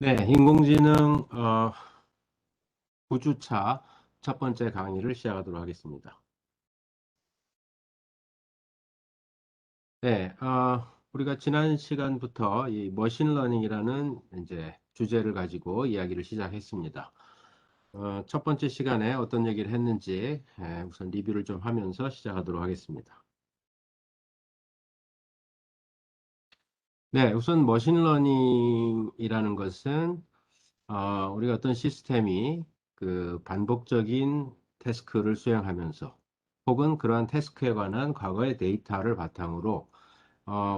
네, 인공지능 9주차 첫 번째 강의를 시작하도록 하겠습니다. 네, 우리가 지난 시간부터 이 머신러닝이라는 이제 주제를 가지고 이야기를 시작했습니다. 첫 번째 시간에 어떤 얘기를 했는지 우선 리뷰를 좀 하면서 시작하도록 하겠습니다. 네, 우선 머신러닝이라는 것은 우리가 어떤 시스템이 그 반복적인 태스크를 수행하면서 혹은 그러한 태스크에 관한 과거의 데이터를 바탕으로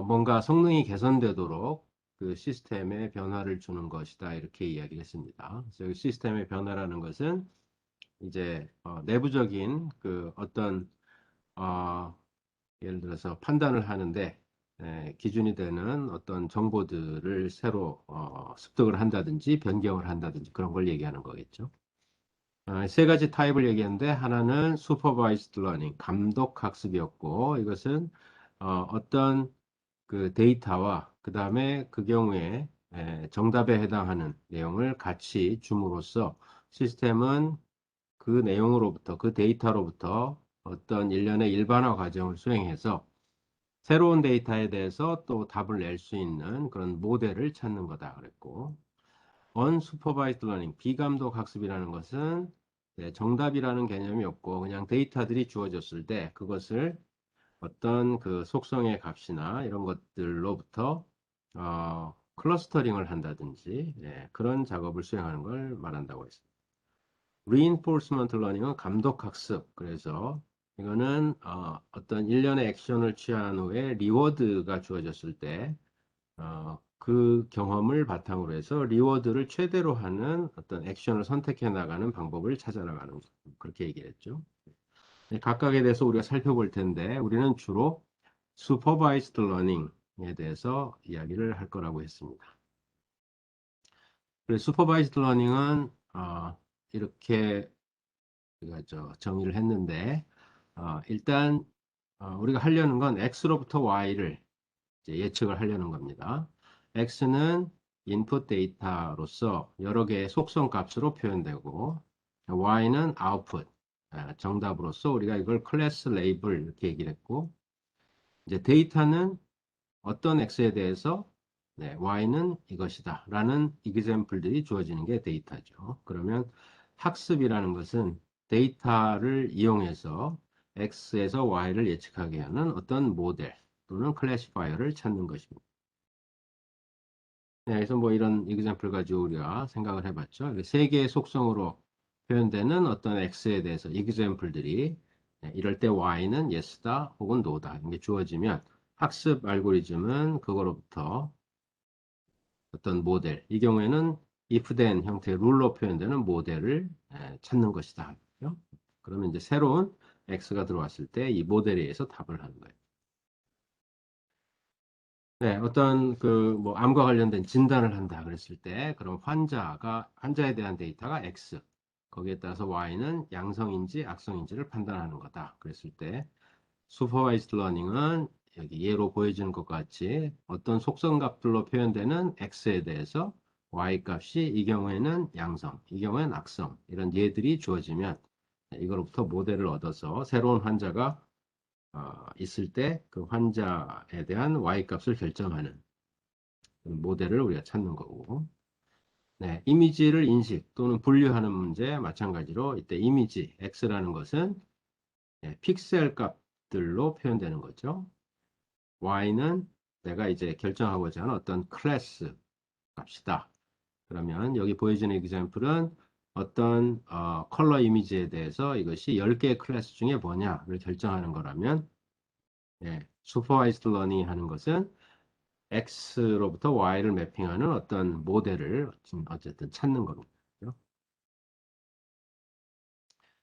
뭔가 성능이 개선되도록 그 시스템에 변화를 주는 것이다. 이렇게 이야기를 했습니다. 그래서 이 시스템의 변화라는 것은 이제 내부적인 그 어떤 어, 예를 들어서 판단을 하는데 기준이 되는 어떤 정보들을 새로 습득을 한다든지 변경을 한다든지 그런 걸 얘기하는 거겠죠. 세 가지 타입을 얘기했는데 하나는 supervised learning, 감독 학습이었고 이것은 어떤 그 데이터와 그 다음에 그 경우에 정답에 해당하는 내용을 같이 줌으로써 시스템은 그 내용으로부터 그 데이터로부터 어떤 일련의 일반화 과정을 수행해서 새로운 데이터에 대해서 또 답을 낼 수 있는 그런 모델을 찾는 거다 그랬고 unsupervised learning, 비감독 학습이라는 것은 정답이라는 개념이 없고 그냥 데이터들이 주어졌을 때 그것을 어떤 그 속성의 값이나 이런 것들로부터 클러스터링을 한다든지 그런 작업을 수행하는 걸 말한다고 했습니다. reinforcement learning은 감독 학습. 그래서 이거는 어떤 일련의 액션을 취한 후에 리워드가 주어졌을 때 그 경험을 바탕으로 해서 리워드를 최대로 하는 어떤 액션을 선택해 나가는 방법을 찾아 나가는 것. 그렇게 얘기를 했죠. 각각에 대해서 우리가 살펴볼 텐데 우리는 주로 supervised learning에 대해서 이야기를 할 거라고 했습니다. 그래서 supervised learning은 이렇게 우리가 정의를 했는데 일단 우리가 하려는 건 x로부터 y를 이제 예측을 하려는 겁니다. x는 인풋 데이터로서 여러 개의 속성 값으로 표현되고 y는 아웃풋 정답으로서 우리가 이걸 클래스 레이블 이렇게 얘기를 했고 이제 데이터는 어떤 x에 대해서 y는 이것이다 라는 example들이 주어지는 게 데이터죠. 그러면 학습이라는 것은 데이터를 이용해서 x에서 y를 예측하게 하는 어떤 모델 또는 클래시파이어를 찾는 것입니다. 그래서 뭐 이런 example 가지고 우리가 생각을 해봤죠. 세 개의 속성으로 표현되는 어떤 x에 대해서 example들이 이럴 때 y는 yes다 혹은 no다 이게 주어지면 학습 알고리즘은 그거로부터 어떤 모델, 이 경우에는 if then 형태의 룰로 표현되는 모델을 찾는 것이다. 그죠? 그러면 이제 새로운 x가 들어왔을 때 이 모델에 의해서 답을 하는 거예요. 네, 어떤 그 뭐 암과 관련된 진단을 한다 그랬을 때 그럼 환자에 대한 데이터가 x 거기에 따라서 y는 양성인지 악성인지를 판단하는 거다 그랬을 때 슈퍼바이즈드 러닝은 여기 예로 보여지는 것과 같이 어떤 속성 값들로 표현되는 x에 대해서 y 값이 이 경우에는 양성, 이 경우에는 악성 이런 예들이 주어지면 이거로부터 모델을 얻어서 새로운 환자가 있을 때 그 환자에 대한 y 값을 결정하는 모델을 우리가 찾는 거고 네, 이미지를 인식 또는 분류하는 문제 마찬가지로 이때 이미지 x라는 것은 픽셀 값들로 표현되는 거죠. y는 내가 이제 결정하고자 하는 어떤 클래스 값이다. 그러면 여기 보여지는 example은 어떤 컬러 이미지에 대해서 이것이 10개의 클래스 중에 뭐냐를 결정하는 거라면 supervised learning 하는 것은 x로부터 y를 매핑하는 어떤 모델을 어쨌든 찾는 겁니다.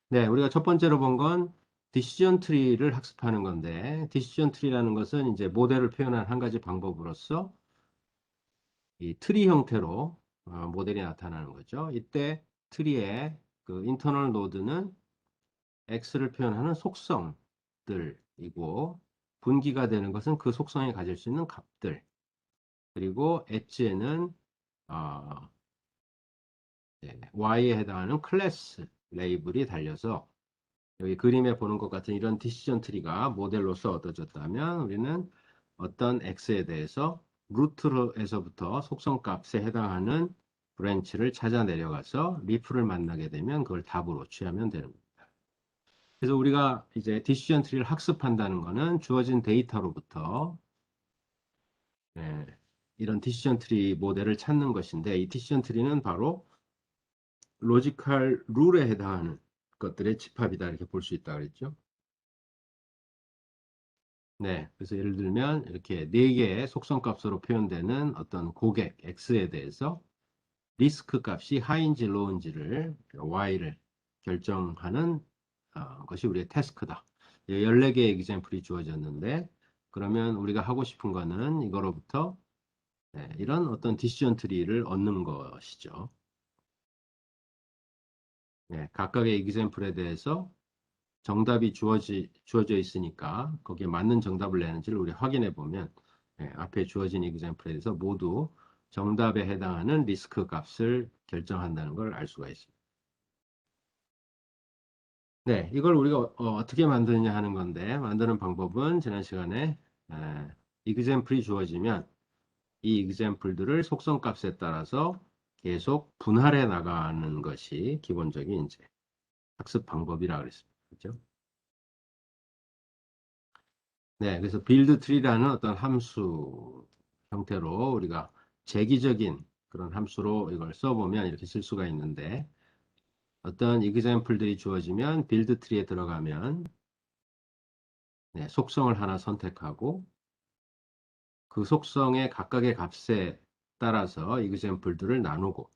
네, 우리가 첫 번째로 본 건 디시전 트리를 학습하는 건데 디시전 트리라는 것은 이제 모델을 표현한 한 가지 방법으로서 이 트리 형태로 모델이 나타나는 거죠. 이때 트리의 그 인터널 노드는 x를 표현하는 속성들이고 분기가 되는 것은 그 속성이 가질 수 있는 값들 그리고 엣지에는 Y에 해당하는 클래스 레이블이 달려서 여기 그림에 보는 것 같은 이런 디시전 트리가 모델로서 얻어졌다면 우리는 어떤 X에 대해서 루트에서부터 속성값에 해당하는 브랜치를 찾아 내려가서 리프를 만나게 되면 그걸 답으로 취하면 되는 겁니다. 그래서 우리가 이제 디시전 트리를 학습한다는 것은 주어진 데이터로부터 예, 이런 디시전 트리 모델을 찾는 것인데 이 디시전 트리는 바로 로지컬 룰에 해당하는 것들의 집합이다 이렇게 볼 수 있다 그랬죠. 네, 그래서 예를 들면 이렇게 네 개의 속성값으로 표현되는 어떤 고객 X에 대해서 리스크 값이 하인지 로우인지를 Y를 결정하는 것이 우리의 태스크다. 14개의 example이 주어졌는데 그러면 우리가 하고 싶은 거는 이거로부터 이런 어떤 디시전 트리를 얻는 것이죠. 각각의 example에 대해서 정답이 주어져 있으니까 거기에 맞는 정답을 내는지를 우리 확인해 보면 앞에 주어진 example에 대해서 모두 정답에 해당하는 리스크 값을 결정한다는 걸 알 수가 있습니다. 네, 이걸 우리가 떻게 만드느냐 하는 건데 만드는 방법은 지난 시간에 example이 주어지면 이 example들을 속성값에 따라서 계속 분할해 나가는 것이 기본적인 이제 학습 방법이라 그랬습니다. 그렇죠? 네, 그래서 build tree라는 어떤 함수 형태로 우리가 재기적인 그런 함수로 이걸 써보면 이렇게 쓸 수가 있는데 어떤 example들이 주어지면 build tree에 들어가면 속성을 하나 선택하고 그 속성의 각각의 값에 따라서 example들을 나누고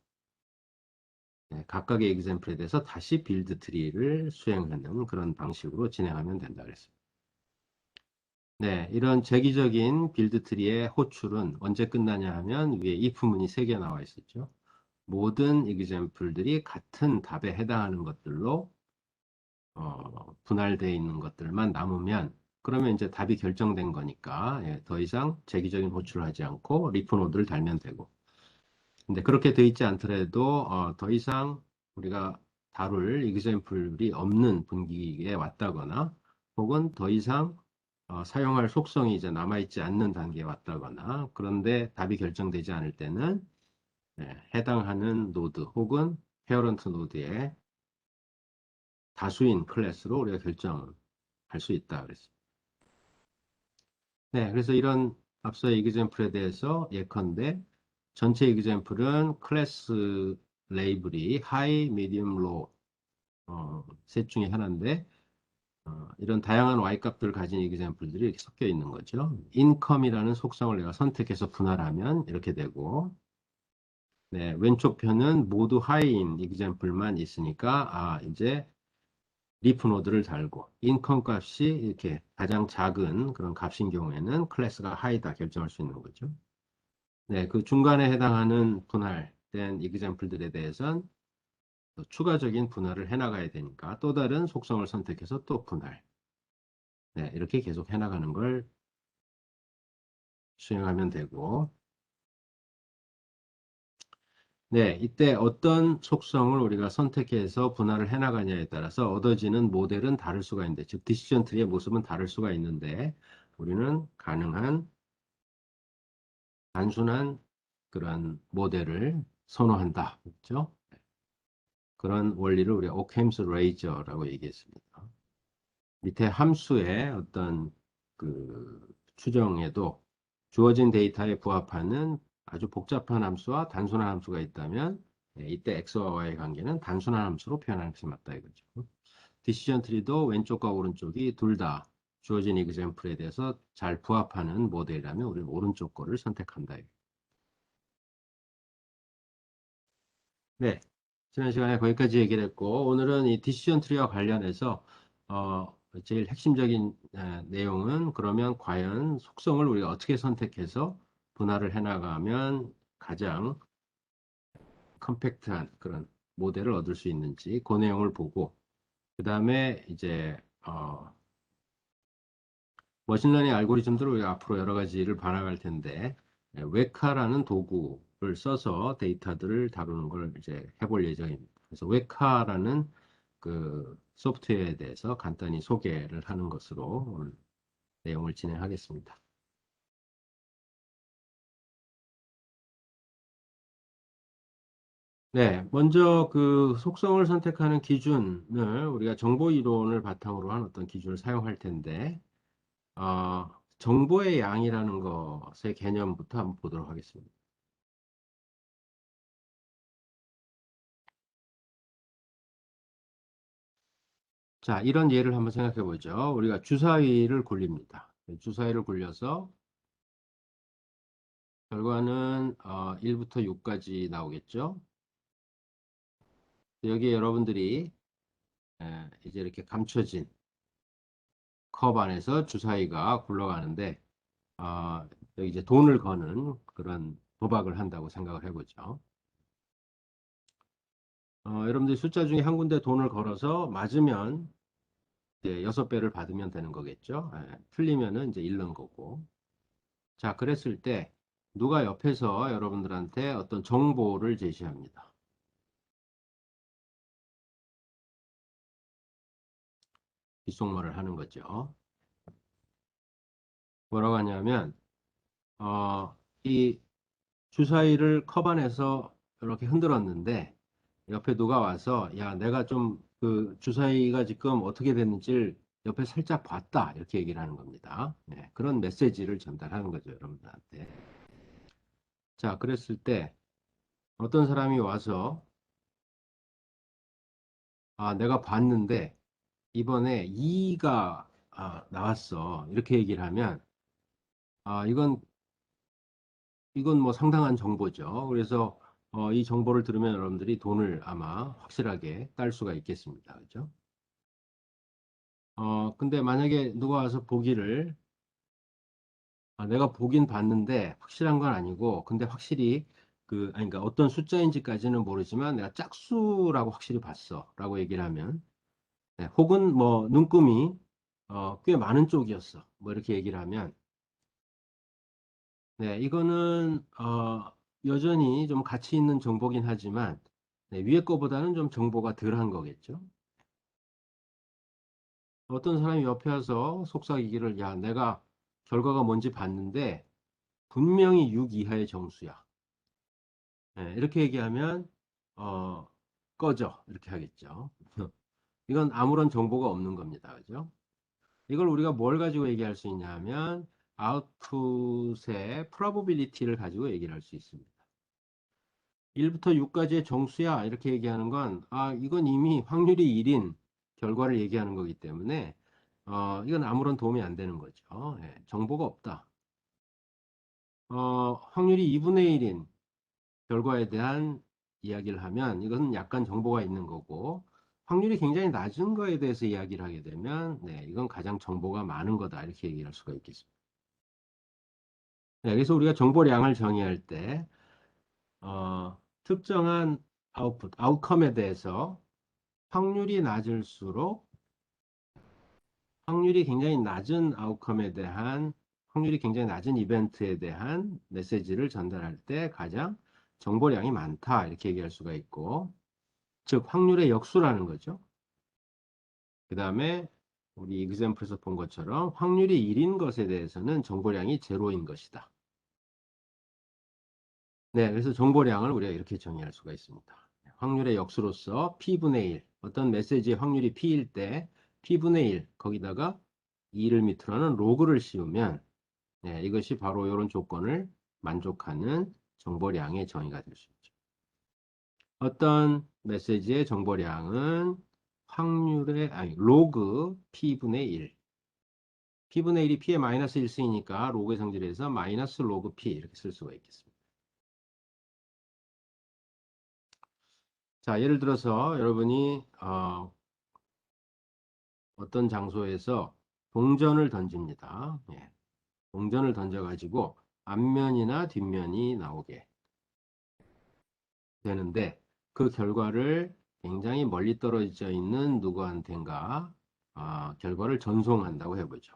각각의 example에 대해서 다시 build tree를 수행하는 그런 방식으로 진행하면 된다 그랬습니다. 네, 이런 재기적인 빌드 트리의 호출은 언제 끝나냐 하면 위에 if문이 3개 나와 있었죠. 모든 example들이 같은 답에 해당하는 것들로 분할되어 있는 것들만 남으면 그러면 이제 답이 결정된 거니까 더 이상 재기적인 호출을 하지 않고 리프 노드를 달면 되고 근데 그렇게 돼 있지 않더라도 더 이상 우리가 다룰 example이 없는 분기에 왔다거나 혹은 더 이상 사용할 속성이 이제 남아있지 않는 단계에 왔다거나 그런데 답이 결정되지 않을 때는 해당하는 노드 혹은 페어런트 노드의 다수인 클래스로 우리가 결정할 수 있다 그랬습니다. 네, 그래서 이런 앞서 example에 대해서 예컨대 전체 example은 클래스 레이블이 high, medium, low 셋 중에 하나인데 이런 다양한 y 값들을 가진 example들이 이렇게 섞여 있는 거죠. income이라는 속성을 내가 선택해서 분할하면 이렇게 되고 네, 왼쪽 편은 모두 high인 example만 있으니까 이제 리프 노드를 달고 income 값이 이렇게 가장 작은 그런 값인 경우에는 클래스가 high다 결정할 수 있는 거죠. 네, 그 중간에 해당하는 분할된 example들에 대해서는 또 추가적인 분할을 해나가야 되니까 또 다른 속성을 선택해서 또 분할. 네, 이렇게 계속 해나가는 걸 수행하면 되고. 네, 이때 어떤 속성을 우리가 선택해서 분할을 해나가냐에 따라서 얻어지는 모델은 다를 수가 있는데, 즉, 디시전 트리의 모습은 다를 수가 있는데, 우리는 가능한 단순한 그런 모델을 선호한다. 그렇죠? 그런 원리를 우리가 오켐스 레이저라고 얘기했습니다. 밑에 함수의 어떤 그 추정에도 주어진 데이터에 부합하는 아주 복잡한 함수와 단순한 함수가 있다면 이때 x와 y의 관계는 단순한 함수로 표현하는 것이 맞다 이거죠. 디시전 트리도 왼쪽과 오른쪽이 둘 다 주어진 example에 대해서 잘 부합하는 모델이라면 우리는 오른쪽 거를 선택한다. 네. 지난 시간에 거기까지 얘기를 했고, 오늘은 이 디시전 트리와 관련해서, 제일 핵심적인 내용은 그러면 과연 속성을 우리가 어떻게 선택해서 분할을 해나가면 가장 컴팩트한 그런 모델을 얻을 수 있는지 그 내용을 보고, 그 다음에 이제, 머신러닝 알고리즘들을 우리가 앞으로 여러 가지를 반영할 텐데, 웨카라는 도구를 써서 데이터들을 다루는 걸 이제 해볼 예정입니다. 그래서 웨카라는 그 소프트웨어에 대해서 간단히 소개를 하는 것으로 오늘 내용을 진행하겠습니다. 네, 먼저 그 속성을 선택하는 기준을 우리가 정보 이론을 바탕으로 한 어떤 기준을 사용할 텐데, 정보의 양이라는 것의 개념부터 한번 보도록 하겠습니다. 자, 이런 예를 한번 생각해 보죠. 우리가 주사위를 굴립니다. 주사위를 굴려서 결과는 1부터 6까지 나오겠죠. 여기에 여러분들이 이제 이렇게 감춰진 컵 안에서 주사위가 굴러가는데 여기 이제 돈을 거는 그런 도박을 한다고 생각을 해보죠. 여러분들이 숫자 중에 한 군데 돈을 걸어서 맞으면 이제 6배를 받으면 되는 거겠죠. 틀리면은 이제 잃는 거고. 자, 그랬을 때 누가 옆에서 여러분들한테 어떤 정보를 제시합니다. 귓속말을 하는 거죠. 뭐라고 하냐면 이 주사위를 컵 안에서 이렇게 흔들었는데 옆에 누가 와서 야 내가 좀 그 주사위가 지금 어떻게 됐는지를 옆에 살짝 봤다 이렇게 얘기를 하는 겁니다. 네, 그런 메시지를 전달하는 거죠 여러분들한테. 자 그랬을 때 어떤 사람이 와서 내가 봤는데 이번에 2가 나왔어 이렇게 얘기를 하면 이건 뭐 상당한 정보죠. 그래서 이 정보를 들으면 여러분들이 돈을 아마 확실하게 딸 수가 있겠습니다. 그죠? 근데 만약에 누가 와서 보기를 내가 보긴 봤는데 확실한 건 아니고 근데 확실히 아니, 그러니까 어떤 숫자인지까지는 모르지만 내가 짝수라고 확실히 봤어 라고 얘기를 하면 네, 혹은 뭐 눈금이 꽤 많은 쪽이었어 뭐 이렇게 얘기를 하면 네, 이거는 여전히 좀 가치 있는 정보긴 하지만 네, 위에 거보다는 좀 정보가 덜한 거겠죠. 어떤 사람이 옆에 와서 속삭이기를 야, 내가 결과가 뭔지 봤는데 분명히 6 이하의 정수야. 네, 이렇게 얘기하면 어, 꺼져 이렇게 하겠죠. 이건 아무런 정보가 없는 겁니다. 그죠? 이걸 우리가 뭘 가지고 얘기할 수 있냐 하면 아웃풋의 probability를 가지고 얘기를 할 수 있습니다. 1부터 6까지의 정수야 이렇게 얘기하는 건 이건 이미 확률이 1인 결과를 얘기하는 거기 때문에 이건 아무런 도움이 안 되는 거죠. 예, 정보가 없다. 확률이 2분의 1인 결과에 대한 이야기를 하면 이것은 약간 정보가 있는 거고 확률이 굉장히 낮은 거에 대해서 이야기를 하게 되면 네, 이건 가장 정보가 많은 거다 이렇게 얘기할 수가 있겠습니다. 네, 그래서 우리가 정보량을 정의할 때 특정한 아웃컴에 대해서 확률이 낮을수록 확률이 굉장히 낮은 아웃컴에 대한 확률이 굉장히 낮은 이벤트에 대한 메시지를 전달할 때 가장 정보량이 많다 이렇게 얘기할 수가 있고 즉 확률의 역수라는 거죠. 그 다음에 우리 이그젬플에서 본 것처럼 확률이 1인 것에 대해서는 정보량이 제로인 것이다. 네, 그래서 정보량을 우리가 이렇게 정의할 수가 있습니다. 확률의 역수로서 P분의 1, 어떤 메시지의 확률이 P일 때 P분의 1, 거기다가 2를 밑으로 하는 로그를 씌우면 네, 이것이 바로 이런 조건을 만족하는 정보량의 정의가 될 수 있죠. 어떤 메시지의 정보량은 로그 P분의 1. P분의 1이 P의 마이너스 1 쓰이니까 로그의 성질에서 마이너스 로그 P 이렇게 쓸 수가 있겠습니다. 자, 예를 들어서 여러분이 어떤 장소에서 동전을 던집니다. 예, 동전을 던져가지고 앞면이나 뒷면이 나오게 되는데 그 결과를 굉장히 멀리 떨어져 있는 누구한텐가 결과를 전송한다고 해보죠.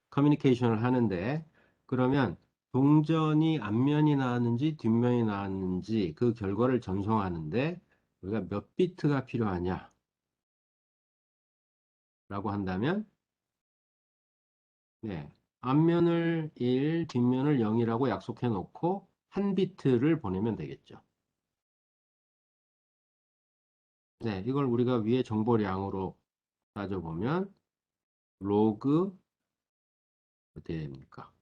커뮤니케이션을 하는데 그러면 동전이 앞면이 나왔는지 뒷면이 나왔는지 그 결과를 전송하는데 우리가 몇 비트가 필요하냐라고 한다면 네, 앞면을 1, 뒷면을 0이라고 약속해 놓고 한 비트를 보내면 되겠죠. 네, 이걸 우리가 위에 정보량으로 따져보면 로그 어떻게 됩니까?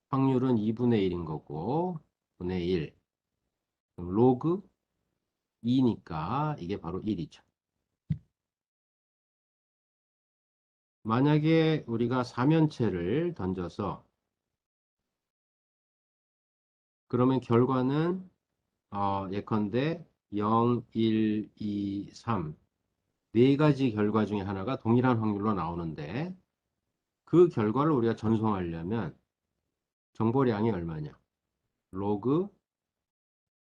확률은 2분의 1인 거고 분의 1 로그 2니까 이게 바로 1이죠. 만약에 우리가 3면체를 던져서 그러면 결과는 예컨대 0, 1, 2, 3 네 가지 결과 중에 하나가 동일한 확률로 나오는데 그 결과를 우리가 전송하려면 정보량이 얼마냐? 로그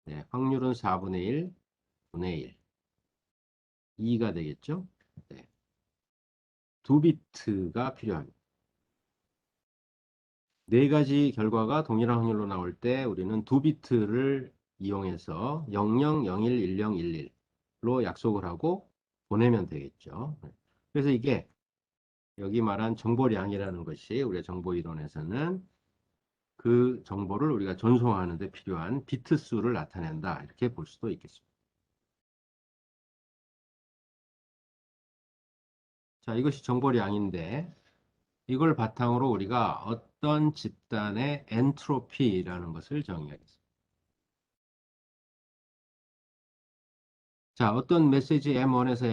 네, 확률은 4분의 1 분의 1 2가 되겠죠? 네, 2비트가 필요합니다. 네 가지 결과가 동일한 확률로 나올 때 우리는 2비트를 이용해서 00, 01, 10, 11로 약속을 하고 보내면 되겠죠. 그래서 이게 여기 말한 정보량이라는 것이 우리가 정보이론에서는 그 정보를 우리가 전송하는 데 필요한 비트 수를 나타낸다. 이렇게 볼 수도 있겠습니다. 자, 이것이 정보량인데 이걸 바탕으로 우리가 어떤 집단의 엔트로피라는 것을 정의하겠습니다. 자, 어떤 메시지 M1에서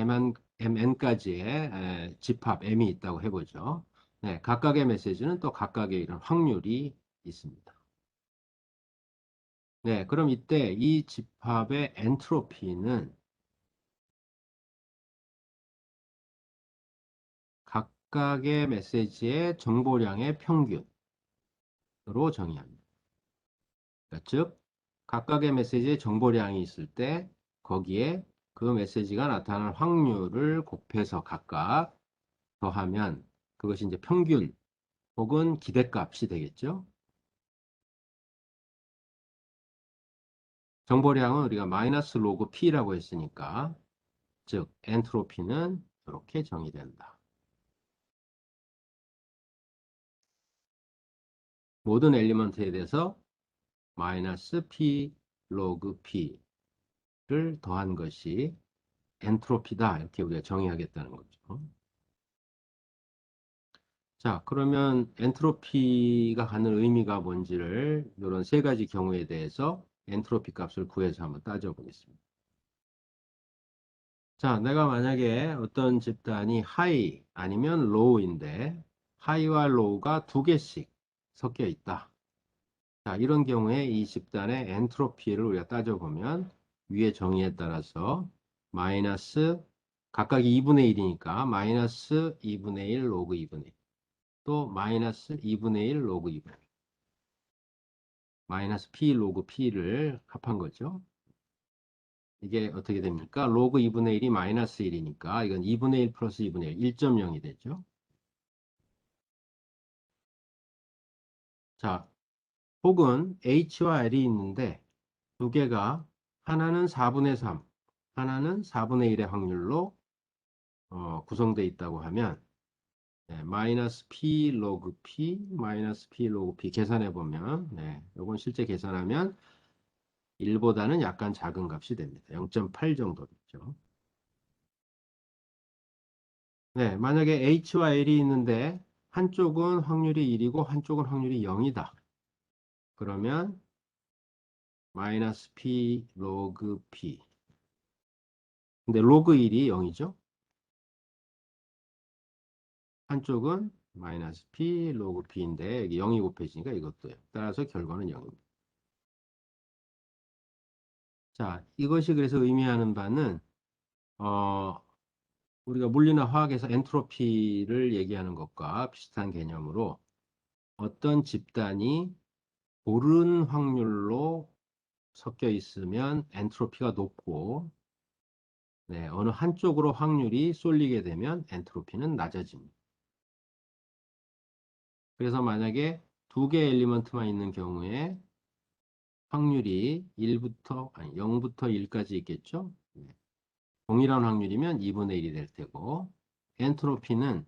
MN까지의 집합 M이 있다고 해보죠. 네, 각각의 메시지는 또 각각의 이런 확률이 있습니다. 네, 그럼 이때 이 집합의 엔트로피는 각각의 메시지의 정보량의 평균으로 정의합니다. 그러니까 즉, 각각의 메시지의 정보량이 있을 때 거기에 그 메시지가 나타날 확률을 곱해서 각각 더하면 그것이 이제 평균 혹은 기대값이 되겠죠. 정보량은 우리가 마이너스 로그 P라고 했으니까 즉 엔트로피는 이렇게 정의된다. 모든 엘리먼트에 대해서 마이너스 P 로그 P를 더한 것이 엔트로피다. 이렇게 우리가 정의하겠다는 거죠. 자, 그러면 엔트로피가 갖는 의미가 뭔지를 이런 세 가지 경우에 대해서 엔트로피 값을 구해서 한번 따져보겠습니다. 자, 내가 만약에 어떤 집단이 하이 아니면 로우인데 하이와 로우가 두 개씩 섞여 있다. 자, 이런 경우에 이 집단의 엔트로피를 우리가 따져보면 위의 정의에 따라서 마이너스 각각이 2분의 1이니까 마이너스 2분의 1 로그 2분의 1, 또 마이너스 2분의 1 로그 2분의 1, 마이너스 P 로그 P를 합한 거죠. 이게 어떻게 됩니까? 로그 2분의 1이 마이너스 1이니까 이건 2분의 1 플러스 2분의 1, 1.0이 되죠. 자, 혹은 H와 L이 있는데 두 개가 하나는 4분의 3, 하나는 4분의 1의 확률로 구성되어 있다고 하면 네, 마이너스 P 로그 P, 마이너스 P 로그 P 계산해 보면 네, 이건 실제 계산하면 1보다는 약간 작은 값이 됩니다. 0.8 정도겠죠. 네, 만약에 H와 L이 있는데 한쪽은 확률이 1이고 한쪽은 확률이 0이다. 그러면 마이너스 P 로그 P. 근데 로그 1이 0이죠. 한쪽은 마이너스 P 로그 P인데 여기 0이 곱해지니까 이것도요. 따라서 결과는 0입니다. 자, 이것이 그래서 의미하는 바는 어, 우리가 물리나 화학에서 엔트로피를 얘기하는 것과 비슷한 개념으로 어떤 집단이 고른 확률로 섞여 있으면 엔트로피가 높고 네, 어느 한쪽으로 확률이 쏠리게 되면 엔트로피는 낮아집니다. 그래서 만약에 두 개의 엘리먼트만 있는 경우에 확률이 1부터, 아니, 0부터 1까지 있겠죠? 네. 동일한 확률이면 2분의 1이 될 테고, 엔트로피는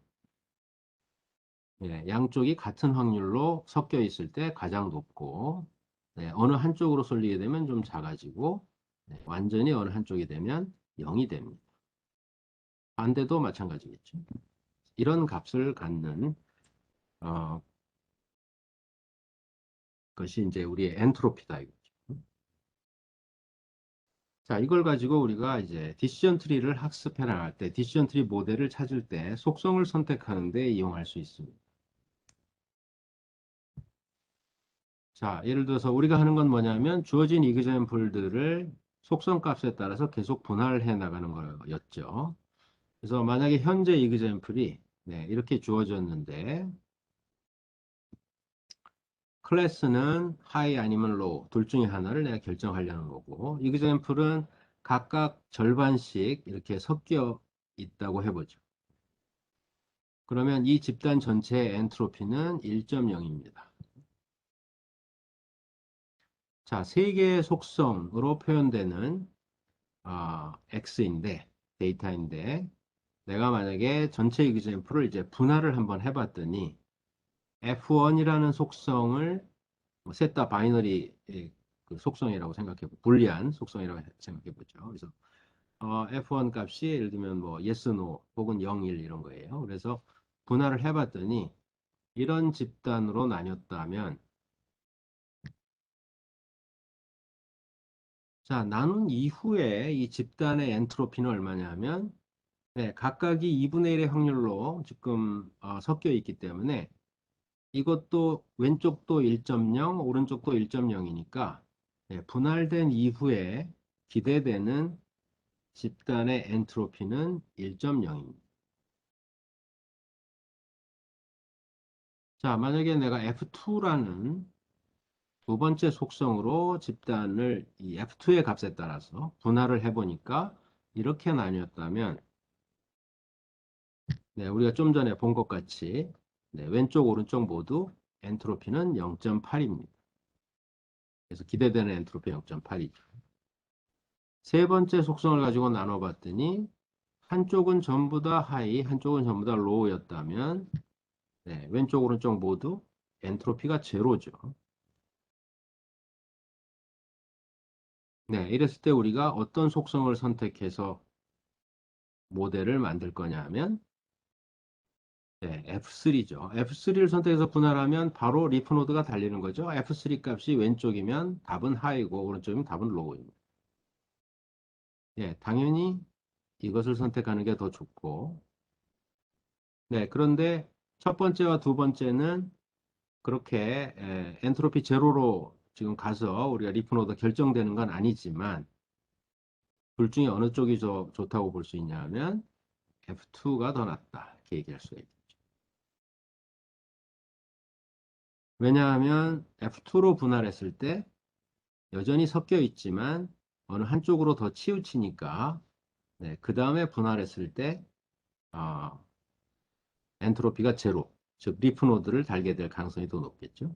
예, 양쪽이 같은 확률로 섞여 있을 때 가장 높고, 네, 어느 한쪽으로 쏠리게 되면 좀 작아지고, 네, 완전히 어느 한쪽이 되면 0이 됩니다. 반대도 마찬가지겠죠. 이런 값을 갖는 어, 것이 이제 우리의 엔트로피다 이거죠. 자, 이걸 가지고 우리가 이제 디시전 트리를 학습해 나갈 때, 디시전 트리 모델을 찾을 때 속성을 선택하는 데 이용할 수 있습니다. 자, 예를 들어서 우리가 하는 건 뭐냐면 주어진 이그젬플들을 속성 값에 따라서 계속 분할해 나가는 거였죠. 그래서 만약에 현재 이그젬플이 네, 이렇게 주어졌는데 클래스는 하이 아니면 로우 둘 중에 하나를 내가 결정하려는 거고 이그젬플은 각각 절반씩 이렇게 섞여 있다고 해보죠. 그러면 이 집단 전체의 엔트로피는 1.0입니다. 자, 세 개의 속성으로 표현되는 X인데 데이터인데 내가 만약에 전체 이그젬플을 이제 분할을 한번 해봤더니 F1이라는 속성을 셋 다 바이너리 그 속성이라고 생각해보, 불리한 속성이라고 생각해보죠. 그래서 F1 값이 예를 들면 뭐 yes, no 혹은 0, 1 이런 거예요. 그래서 분할을 해봤더니 이런 집단으로 나뉘었다면 자, 나눈 이후에 이 집단의 엔트로피는 얼마냐면 네, 각각이 2분의 1의 확률로 지금 섞여 있기 때문에 이것도 왼쪽도 1.0, 오른쪽도 1.0이니까 분할된 이후에 기대되는 집단의 엔트로피는 1.0입니다. 자, 만약에 내가 F2라는 두 번째 속성으로 집단을 이 F2의 값에 따라서 분할을 해보니까 이렇게 나뉘었다면 네, 우리가 좀 전에 본 것 같이 네, 왼쪽 오른쪽 모두 엔트로피는 0.8입니다. 그래서 기대되는 엔트로피 0.8이죠. 세 번째 속성을 가지고 나눠봤더니 한쪽은 전부 다 하이, 한쪽은 전부 다 로우였다면 네, 왼쪽 오른쪽 모두 엔트로피가 제로죠. 네, 이랬을 때 우리가 어떤 속성을 선택해서 모델을 만들 거냐면 네, F3죠. F3를 선택해서 분할하면 바로 리프 노드가 달리는 거죠. F3 값이 왼쪽이면 답은 하이고 오른쪽이면 답은 로우입니다. 예, 당연히 이것을 선택하는 게 더 좋고 네, 그런데 첫 번째와 두 번째는 그렇게 엔트로피 제로로 지금 가서 우리가 리프 노드 결정되는 건 아니지만 둘 중에 어느 쪽이 좋다고 볼 수 있냐면 F2가 더 낫다 이렇게 얘기할 수가 있죠. 왜냐하면 F2로 분할했을 때 여전히 섞여 있지만 어느 한쪽으로 더 치우치니까 네, 그 다음에 분할했을 때 어, 엔트로피가 제로, 즉 리프 노드를 달게 될 가능성이 더 높겠죠.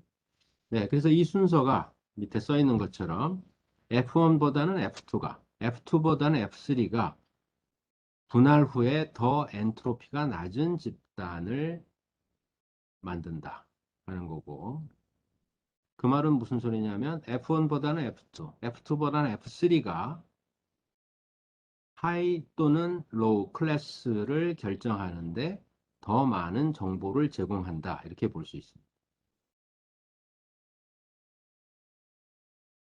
네, 그래서 이 순서가 밑에 써 있는 것처럼 F1보다는 F2가, F2보다는 F3가 분할 후에 더 엔트로피가 낮은 집단을 만든다 하는 거고 그 말은 무슨 소리냐면 F1보다는 F2, F2보다는 F3가 하이 또는 로우 클래스를 결정하는데 더 많은 정보를 제공한다 이렇게 볼 수 있습니다.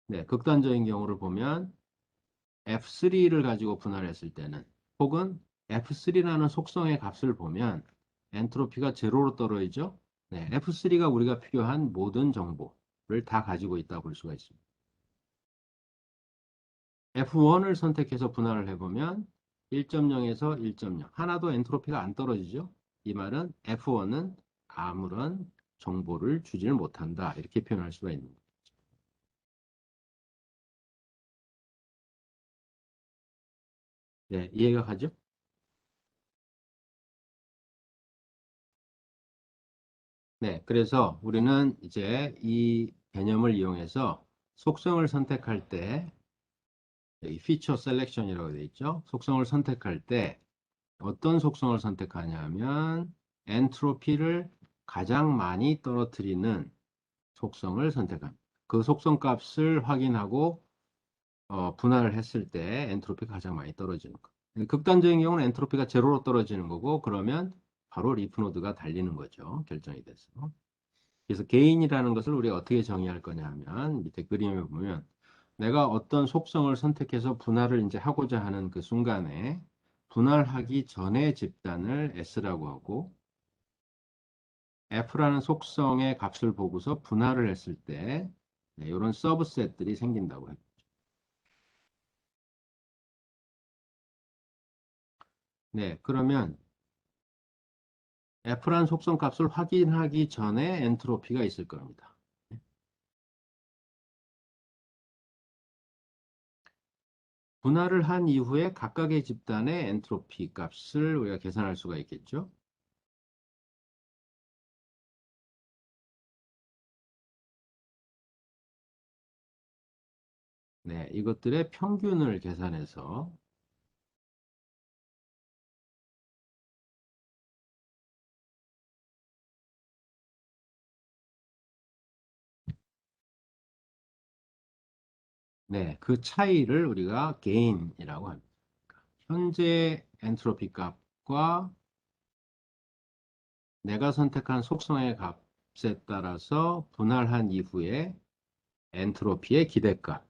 네, 극단적인 경우를 보면 F3를 가지고 분할했을 때는 혹은 F3라는 속성의 값을 보면 엔트로피가 제로로 떨어지죠. 네, F3가 우리가 필요한 모든 정보를 다 가지고 있다고 볼 수가 있습니다. F1을 선택해서 분할을 해보면 1.0에서 1.0 하나도 엔트로피가 안 떨어지죠. 이 말은 F1은 아무런 정보를 주지를 못한다 이렇게 표현할 수가 있는 거죠. 네, 이해가 가죠? 네, 그래서 우리는 이제 이 개념을 이용해서 속성을 선택할 때, 여기 피처 셀렉션이라고 되어 있죠. 속성을 선택할 때 어떤 속성을 선택하냐면 엔트로피를 가장 많이 떨어뜨리는 속성을 선택합니다. 그 속성 값을 확인하고 분할을 했을 때 엔트로피가 가장 많이 떨어지는 거. 극단적인 경우는 엔트로피가 제로로 떨어지는 거고 그러면 바로 리프노드가 달리는 거죠. 결정이 돼서. 그래서 게인이라는 것을 우리가 어떻게 정의할 거냐 하면 밑에 그림에 보면 내가 어떤 속성을 선택해서 분할을 이제 하고자 하는 그 순간에 분할하기 전에 집단을 S라고 하고 F라는 속성의 값을 보고서 분할을 했을 때 이런 서브셋들이 생긴다고 해요. 네, 그러면 F라는 속성 값을 확인하기 전에 엔트로피가 있을 겁니다. 분할을 한 이후에 각각의 집단의 엔트로피 값을 우리가 계산할 수가 있겠죠. 네, 이것들의 평균을 계산해서 네, 그 차이를 우리가 게인이라고 합니다. 현재 엔트로피 값과 내가 선택한 속성의 값에 따라서 분할한 이후에 엔트로피의 기대값,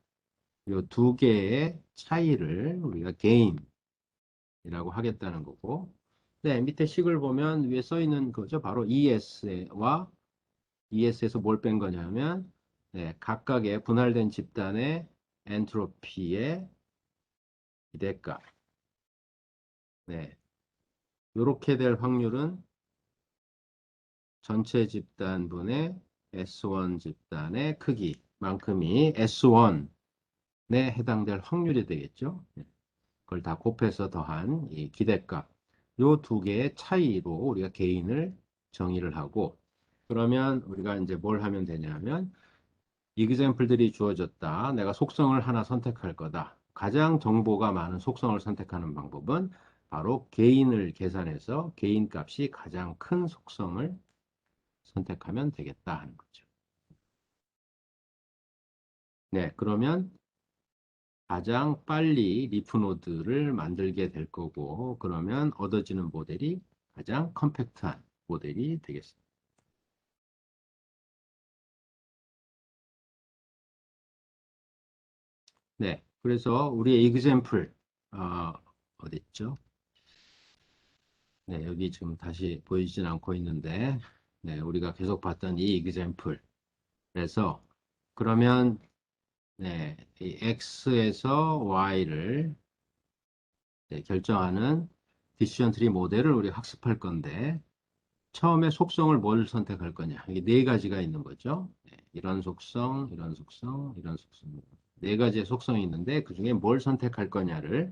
이 두 개의 차이를 우리가 게인이라고 하겠다는 거고, 네, 밑에 식을 보면 위에 써 있는 거죠. 바로 ES와 ES에서 뭘 뺀 거냐면, 네, 각각의 분할된 집단의 엔트로피의 기대값. 네, 이렇게 될 확률은 전체 집단분의 S1 집단의 크기만큼이 S1에 해당될 확률이 되겠죠. 네, 그걸 다 곱해서 더한 이 기대값. 요 두 개의 차이로 우리가 개인을 정의를 하고, 그러면 우리가 이제 뭘 하면 되냐면, 이그젬플들이 주어졌다. 내가 속성을 하나 선택할 거다. 가장 정보가 많은 속성을 선택하는 방법은 바로 개인을 계산해서 개인 값이 가장 큰 속성을 선택하면 되겠다 하는 거죠. 네, 그러면 가장 빨리 리프노드를 만들게 될 거고, 그러면 얻어지는 모델이 가장 컴팩트한 모델이 되겠습니다. 네, 그래서 우리의 example, 어디 있죠? 네, 여기 지금 다시 보이진 않고 있는데, 네, 우리가 계속 봤던 이 example에서, 그러면, 네, 이 x에서 y를 결정하는 디시전 트리 모델을 우리 학습할 건데, 처음에 속성을 뭘 선택할 거냐. 이게 네 가지가 있는 거죠. 네, 이런 속성, 이런 속성, 이런 속성. 네 가지의 속성이 있는데 그 중에 뭘 선택할 거냐를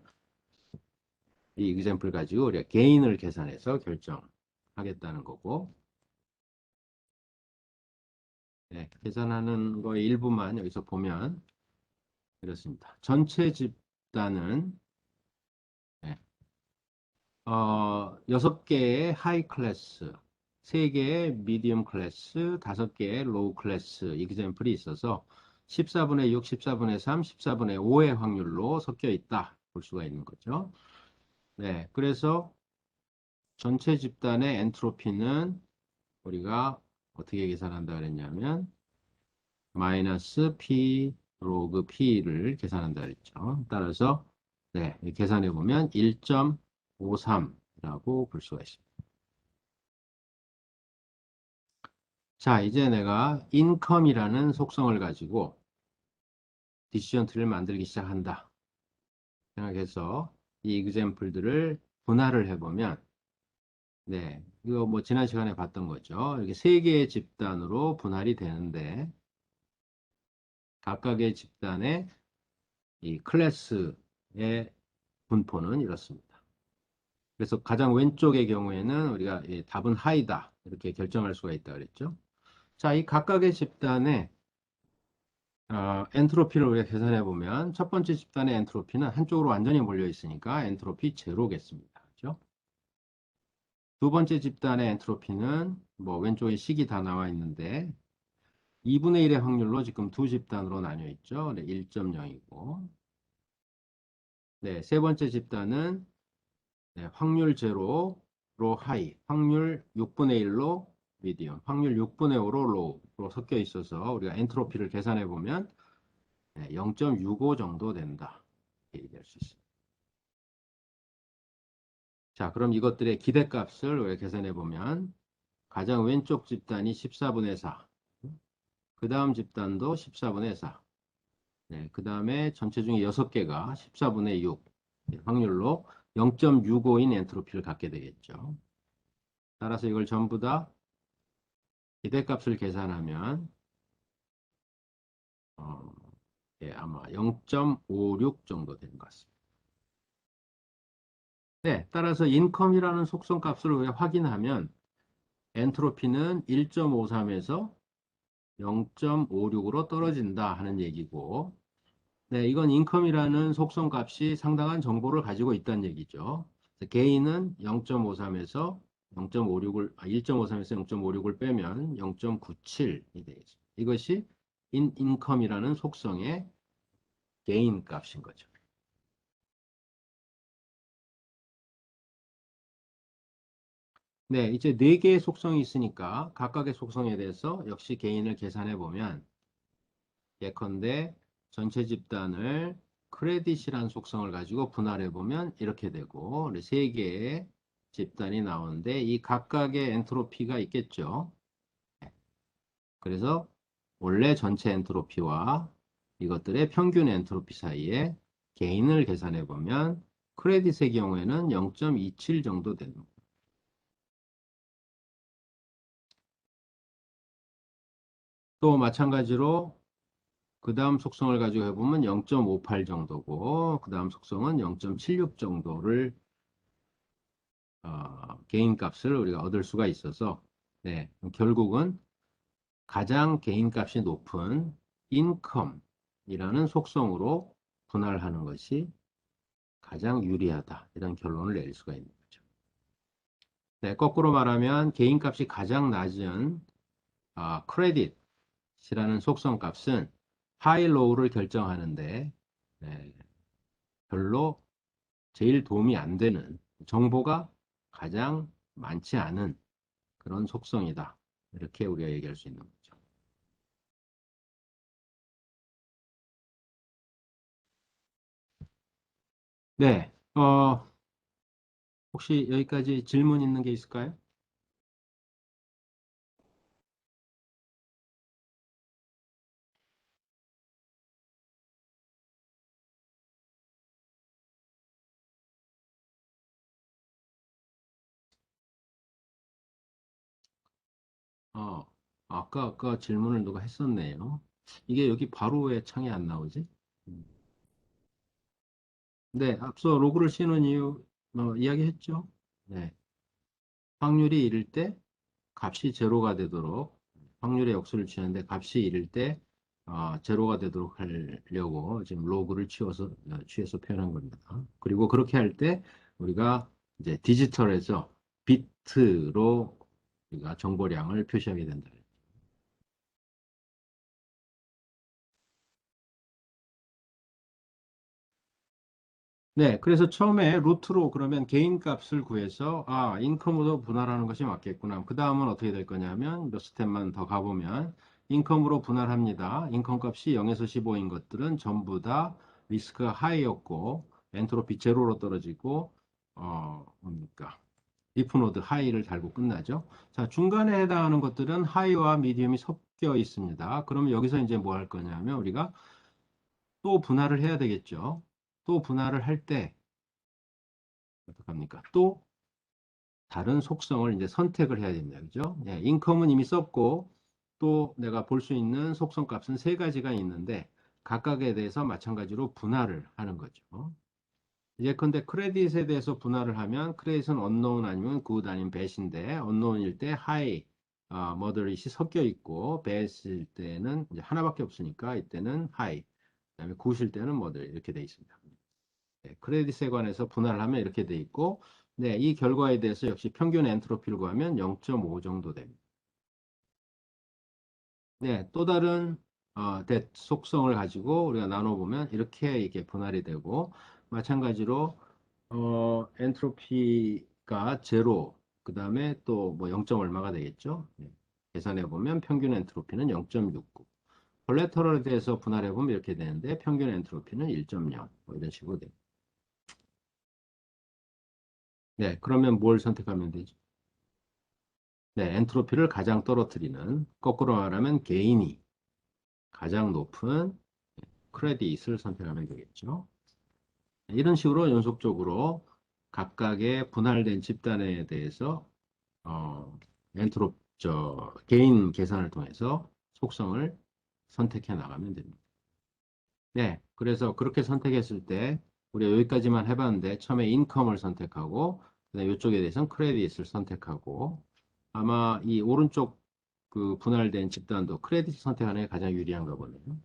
이 example 가지고 우리가 개인을 계산해서 결정하겠다는 거고, 네, 계산하는 거 일부만 여기서 보면 이렇습니다. 전체 집단은 네, 6개의 하이 클래스, 3개의 미디엄 클래스, 5개의 로우 클래스 example이 있어서 14분의 6, 14분의 3, 14분의 5의 확률로 섞여 있다 볼 수가 있는 거죠. 네, 그래서 전체 집단의 엔트로피는 우리가 어떻게 계산한다 그랬냐면 마이너스 P 로그 P를 계산한다 그랬죠. 따라서 네, 계산해 보면 1.53이라고 볼 수가 있습니다. 자, 이제 내가 income이라는 속성을 가지고 디시전 트리를 만들기 시작한다. 생각해서 이 example들을 분할을 해보면, 네, 이거 뭐 지난 시간에 봤던 거죠. 이렇게 세 개의 집단으로 분할이 되는데, 각각의 집단의 이 클래스의 분포는 이렇습니다. 그래서 가장 왼쪽의 경우에는 우리가 답은 하이다. 이렇게 결정할 수가 있다 그랬죠. 자, 이 각각의 집단의 엔트로피를 우리가 계산해 보면 첫 번째 집단의 엔트로피는 한쪽으로 완전히 몰려 있으니까 엔트로피 제로겠습니다. 그죠? 두 번째 집단의 엔트로피는 뭐 왼쪽에 식이 다 나와 있는데 2분의 1의 확률로 지금 두 집단으로 나뉘어 있죠. 네, 1.0이고. 네, 세 번째 집단은 네, 확률 제로로 하이, 확률 6분의 1로 미디엄, 확률 6분의 5로 로우로 섞여 있어서 우리가 엔트로피를 계산해 보면 0.65 정도 된다. 이렇게 얘기할 수 있습니다. 자, 그럼 이것들의 기대값을 우리가 계산해 보면 가장 왼쪽 집단이 14분의 4, 그 다음 집단도 14분의 4, 네, 그 다음에 전체 중에 6개가 14분의 6 확률로 0.65인 엔트로피를 갖게 되겠죠. 따라서 이걸 전부 다 기대값을 계산하면 어, 아마 0.56 정도 되는 것 같습니다. 네, 따라서 인컴이라는 속성값을 우리가 확인하면 엔트로피는 1.53에서 0.56으로 떨어진다 하는 얘기고, 네, 이건 인컴이라는 속성값이 상당한 정보를 가지고 있다는 얘기죠. 게인은 0.53에서 1.53에서 0.56을 빼면 0.97이 되겠습니다. 이것이 인컴이라는 속성의 게인 값인 거죠. 네, 이제 네 개의 속성이 있으니까 각각의 속성에 대해서 역시 게인을 계산해 보면 예컨대 전체 집단을 크레딧이라는 속성을 가지고 분할해 보면 이렇게 되고 세 개의 집단이 나오는데 이 각각의 엔트로피가 있겠죠. 그래서 원래 전체 엔트로피와 이것들의 평균 엔트로피 사이에 게인을 계산해 보면 크레딧의 경우에는 0.27 정도 됩니다. 또 마찬가지로 그 다음 속성을 가지고 해보면 0.58 정도고 그 다음 속성은 0.76 정도를 개인 값을 우리가 얻을 수가 있어서 네, 결국은 가장 개인 값이 높은 인컴이라는 속성으로 분할하는 것이 가장 유리하다 이런 결론을 낼 수가 있는 거죠. 네, 거꾸로 말하면 개인 값이 가장 낮은 크레딧이라는 속성 값은 하이 로우를 결정하는데 네, 별로 제일 도움이 안 되는 정보가 가장 많지 않은 그런 속성이다. 이렇게 우리가 얘기할 수 있는 거죠. 네, 혹시 여기까지 질문 있는 게 있을까요? 어, 아까 질문을 누가 했었네요. 이게 여기 바로 왜 창이 안 나오지? 음. 네, 앞서 로그를 씌우는 이유 이야기했죠? 네, 확률이 1일 때 값이 제로가 되도록 확률의 역수를 취하는데 값이 1일 때 제로가 되도록 하려고 지금 로그를 취해서 표현한 겁니다. 그리고 그렇게 할 때 우리가 이제 디지털에서 비트로 우리가 정보량을 표시하게 된다. 네, 그래서 처음에 루트로 그러면 개인 값을 구해서 인컴으로 분할하는 것이 맞겠구나. 그 다음은 어떻게 될 거냐면 몇 스텝만 더 가보면 인컴으로 분할합니다. 인컴 값이 0에서 15인 것들은 전부 다 리스크가 하이였고 엔트로피 제로로 떨어지고 뭡니까? 리프 노드 하이를 달고 끝나죠. 자, 중간에 해당하는 것들은 하이와 미디움이 섞여 있습니다. 그러면 여기서 이제 뭐 할 거냐면 우리가 또 분할을 해야 되겠죠. 또 분할을 할때 어떡합니까? 또 다른 속성을 이제 선택을 해야 됩니다. 그죠? 예, 인컴은 이미 썼고 또 내가 볼 수 있는 속성 값은 세 가지가 있는데 각각에 대해서 마찬가지로 분할을 하는 거죠. 이제 근데 크레딧에 대해서 분할을 하면 크레딧은 unknown 아니면 good 아니면 bad인데 unknown일 때 high, moderate 섞여 있고 bad일 때는 이제 하나밖에 없으니까 이때는 high, 그다음에 good일 때는 moderate 이렇게 돼 있습니다. 네, 크레딧에 관해서 분할을 하면 이렇게 돼 있고, 네, 이 결과에 대해서 역시 평균 엔트로피를 구하면 0.5 정도 됩니다. 네, 또 다른 속성을 가지고 우리가 나눠보면 이렇게 분할이 되고, 마찬가지로 엔트로피가 제로, 그 다음에 또 뭐 0점 얼마가 되겠죠? 네, 계산해 보면 평균 엔트로피는 0.69. 콜레터럴에 대해서 분할해 보면 이렇게 되는데 평균 엔트로피는 1.0. 뭐 이런 식으로 돼요. 네, 그러면 뭘 선택하면 되죠? 네, 엔트로피를 가장 떨어뜨리는, 거꾸로 말하면 게인이 가장 높은 크레딧을 선택하면 되겠죠. 이런 식으로 연속적으로 각각의 분할된 집단에 대해서 개인 계산을 통해서 속성을 선택해 나가면 됩니다. 네, 그래서 그렇게 선택했을 때 우리가 여기까지만 해봤는데 처음에 인컴을 선택하고 그다음에 이쪽에 대해서는 크레딧을 선택하고 아마 이 오른쪽 그 분할된 집단도 크레딧 선택하는 게 가장 유리한 거거든요.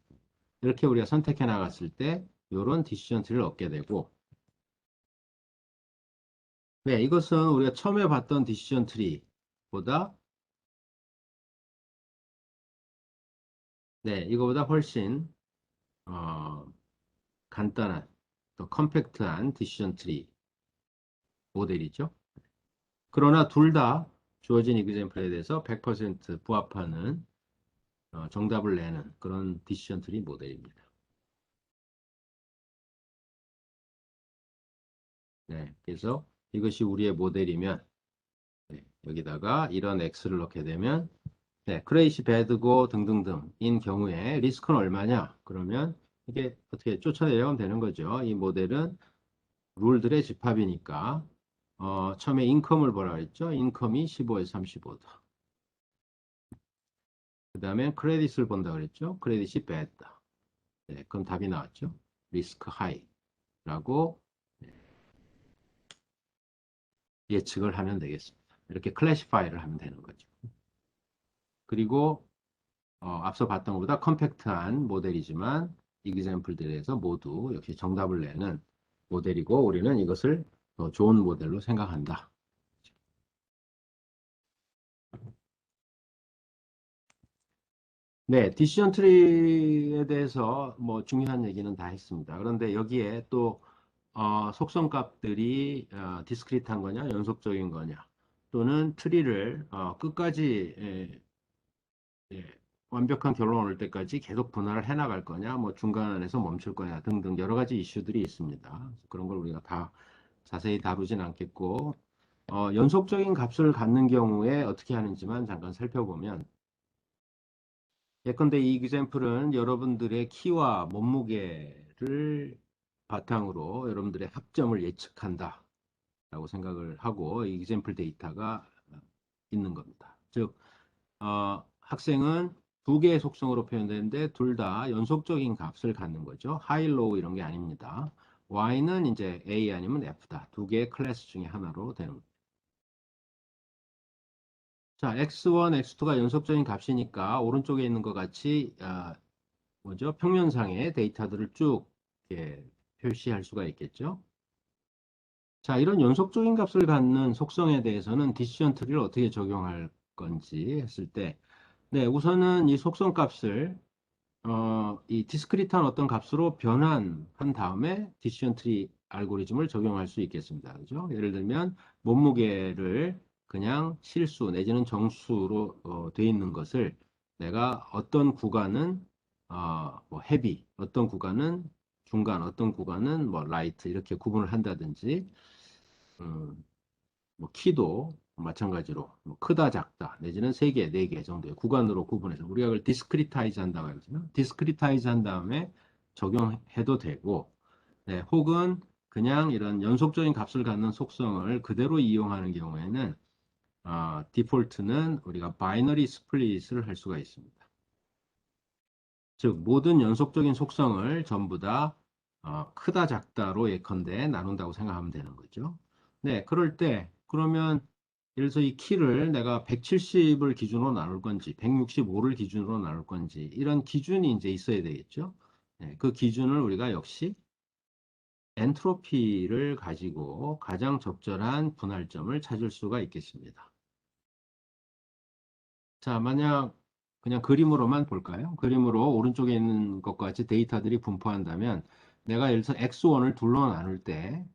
이렇게 우리가 선택해 나갔을 때 이런 디시전 트리를 얻게 되고 네, 이것은 우리가 처음에 봤던 디시전 트리보다 네, 이거보다 훨씬 어, 간단한 더 컴팩트한 디시전 트리 모델이죠. 그러나 둘 다 주어진 이그젬플에 대해서 100% 부합하는 정답을 내는 그런 디시전 트리 모델입니다. 네, 그래서 이것이 우리의 모델이면 네, 여기다가 이런 X를 넣게 되면 네, 크레이시 배드고 등등등인 경우에 리스크는 얼마냐? 그러면 이게 어떻게 쫓아내려가면 되는 거죠. 이 모델은 룰들의 집합이니까 처음에 인컴을 보라 그랬죠. 인컴이 15에서 35다. 그 다음에 크레딧을 본다 그랬죠. 크레딧이 배드다. 네, 그럼 답이 나왔죠. 리스크 하이라고 예측을 하면 되겠습니다. 이렇게 클래시파이를 하면 되는 거죠. 그리고 앞서 봤던 것보다 컴팩트한 모델이지만 이그젬플들에서 모두 역시 정답을 내는 모델이고 우리는 이것을 더 좋은 모델로 생각한다. 네, 디시전 트리에 대해서 뭐 중요한 얘기는 다 했습니다. 그런데 여기에 또 속성 값들이 디스크리트한 거냐, 연속적인 거냐, 또는 트리를 끝까지 예, 완벽한 결론 올 때까지 계속 분할을 해 나갈 거냐, 뭐 중간에서 멈출 거냐 등등 여러 가지 이슈들이 있습니다. 그런 걸 우리가 다 자세히 다루진 않겠고, 연속적인 값을 갖는 경우에 어떻게 하는지만 잠깐 살펴보면, 예컨대 이 example은 여러분들의 키와 몸무게를 바탕으로 여러분들의 학점을 예측한다 라고 생각을 하고 이 example 데이터가 있는 겁니다. 즉, 학생은 두 개의 속성으로 표현되는데 둘 다 연속적인 값을 갖는 거죠. 하이, 로우 이런 게 아닙니다. y는 이제 a 아니면 f다. 두 개의 클래스 중에 하나로 되는 겁니다. 자, x1, x2가 연속적인 값이니까 오른쪽에 있는 것 같이 뭐죠? 평면상의 데이터들을 쭉 이렇게 표시할 수가 있겠죠. 자, 이런 연속적인 값을 갖는 속성에 대해서는 디시전 트리를 어떻게 적용할 건지 했을 때, 네, 우선은 이 속성 값을 이 디스크리트한 어떤 값으로 변환한 다음에 디시전 트리 알고리즘을 적용할 수 있겠습니다. 그죠? 예를 들면 몸무게를 그냥 실수 내지는 정수로 돼 있는 것을 내가 어떤 구간은 뭐 헤비, 어떤 구간은 중간, 어떤 구간은 뭐 라이트 이렇게 구분을 한다든지 음, 뭐 키도 마찬가지로 뭐 크다 작다 내지는 3개, 4개 정도의 구간으로 구분해서 우리가 그걸 디스크리타이즈 한다고 하거든요. 디스크리타이즈 한 다음에 적용해도 되고 네, 혹은 그냥 이런 연속적인 값을 갖는 속성을 그대로 이용하는 경우에는 디폴트는 우리가 바이너리 스플릿을 할 수가 있습니다. 즉 모든 연속적인 속성을 전부 다 크다 작다로 예컨대 나눈다고 생각하면 되는 거죠. 네, 그럴 때 그러면 예를 들어서 이 키를 내가 170을 기준으로 나눌 건지 165를 기준으로 나눌 건지 이런 기준이 이제 있어야 되겠죠. 네, 그 기준을 우리가 역시 엔트로피를 가지고 가장 적절한 분할점을 찾을 수가 있겠습니다. 자, 만약 그냥 그림으로만 볼까요? 그림으로 오른쪽에 있는 것과 같이 데이터들이 분포한다면 내가 예를 들어서 x1을 둘로 나눌 때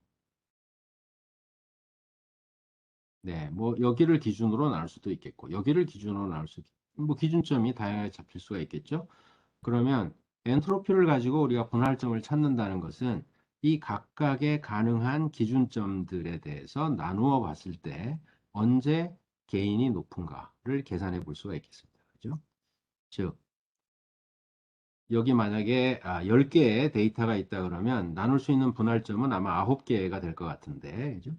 네, 뭐 여기를 기준으로 나눌 수도 있겠고 여기를 기준으로 나눌 수 있겠고 뭐 기준점이 다양하게 잡힐 수가 있겠죠. 그러면 엔트로피를 가지고 우리가 분할점을 찾는다는 것은 이 각각의 가능한 기준점들에 대해서 나누어 봤을 때 언제 개인이 높은가를 계산해 볼 수가 있겠습니다. 그죠? 즉 여기 만약에 10개의 데이터가 있다 그러면 나눌 수 있는 분할점은 아마 9개가 될 것 같은데 그죠?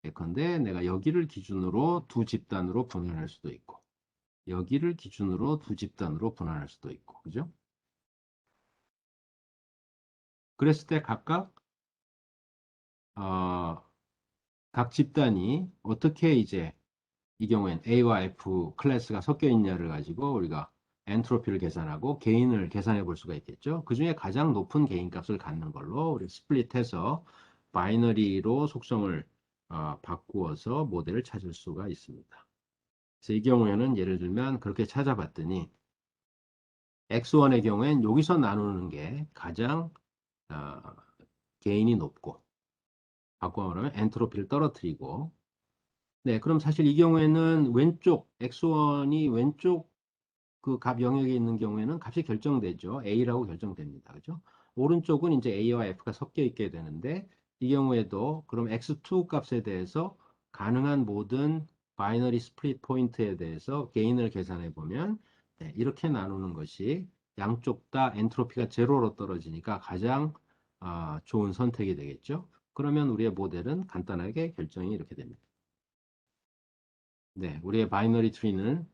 예컨대 내가 여기를 기준으로 두 집단으로 분할할 수도 있고 여기를 기준으로 두 집단으로 분할할 수도 있고 그죠? 그랬을 때 각각 어, 각 집단이 어떻게 이제 이 경우엔 A와 F 클래스가 섞여 있냐를 가지고 우리가 엔트로피를 계산하고 개인을 계산해 볼 수가 있겠죠. 그 중에 가장 높은 개인 값을 갖는 걸로 우리 스플릿해서 바이너리로 속성을 바꾸어서 모델을 찾을 수가 있습니다. 그래서 이 경우에는 예를 들면 그렇게 찾아봤더니 X1의 경우엔 여기서 나누는 게 가장 어, 개인이 높고 바꿔 말하면 엔트로피를 떨어뜨리고 네, 그럼 사실 이 경우에는 왼쪽 X1이 왼쪽 그 값 영역에 있는 경우에는 값이 결정되죠. A라고 결정됩니다. 그죠? 오른쪽은 이제 A와 F가 섞여 있게 되는데 이 경우에도 그럼 X2 값에 대해서 가능한 모든 바이너리 스플릿 포인트에 대해서 개인을 계산해 보면 네, 이렇게 나누는 것이 양쪽 다 엔트로피가 제로로 떨어지니까 가장 좋은 선택이 되겠죠. 그러면 우리의 모델은 간단하게 결정이 이렇게 됩니다. 네, 우리의 바이너리 트리는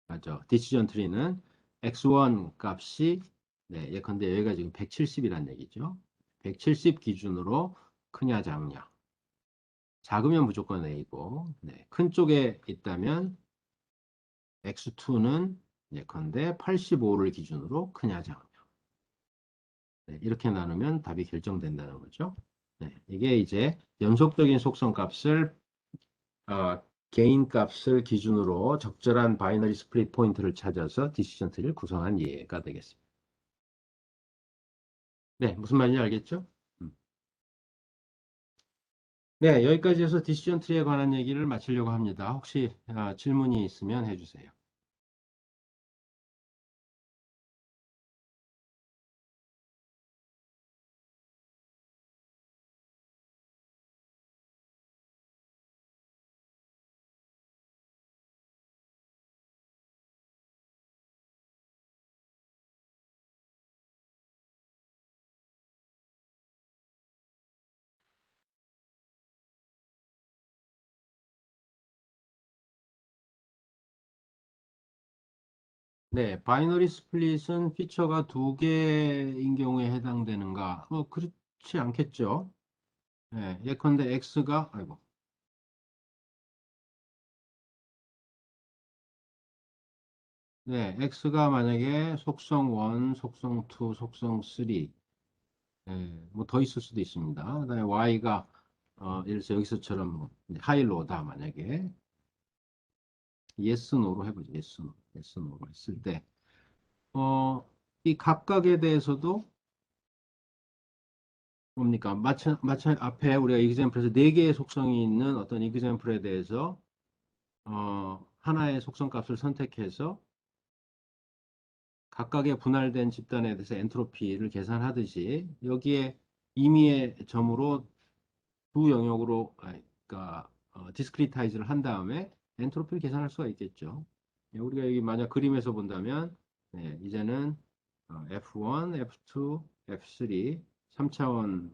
맞죠. 디시전 트리는 x1 값이 네, 예컨대 여기가 지금 170이란 얘기죠. 170 기준으로 크냐 작냐. 작으면 무조건 A고 네, 큰 쪽에 있다면 x2는 예컨대 85를 기준으로 크냐 작냐. 네, 이렇게 나누면 답이 결정된다는 거죠. 네, 이게 이제 연속적인 속성 값을 어, 개인 값을 기준으로 적절한 바이너리 스플릿 포인트를 찾아서 디시전 트리를 구성한 예가 되겠습니다. 네, 무슨 말인지 알겠죠? 음. 네, 여기까지 해서 디시전 트리에 관한 얘기를 마치려고 합니다. 혹시 질문이 있으면 해주세요. 네, 바이너리 스플릿은 피처가 두 개인 경우에 해당되는가? 그렇지 않겠죠. 네, 예컨대 x가, 아이고, 네, x가 만약에 속성 1, 속성 2, 속성 3, 뭐 더 있을 수도 있습니다. 그다음에 y가 예를 들어서 여기서처럼 뭐 하이로다 만약에 yes, no로 해보죠. yes, no, yes, no로 했을 때 이 각각에 대해서도 뭡니까? 마찬 앞에 우리가 example에서 네 개의 속성이 있는 어떤 example에 대해서 하나의 속성 값을 선택해서 각각의 분할된 집단에 대해서 엔트로피를 계산하듯이 여기에 임의의 점으로 두 영역으로 그러니까 디스크리타이즈를 한 다음에 엔트로피를 계산할 수가 있겠죠. 예, 우리가 여기 만약 그림에서 본다면 네, 이제는 F1, F2, F3 3차원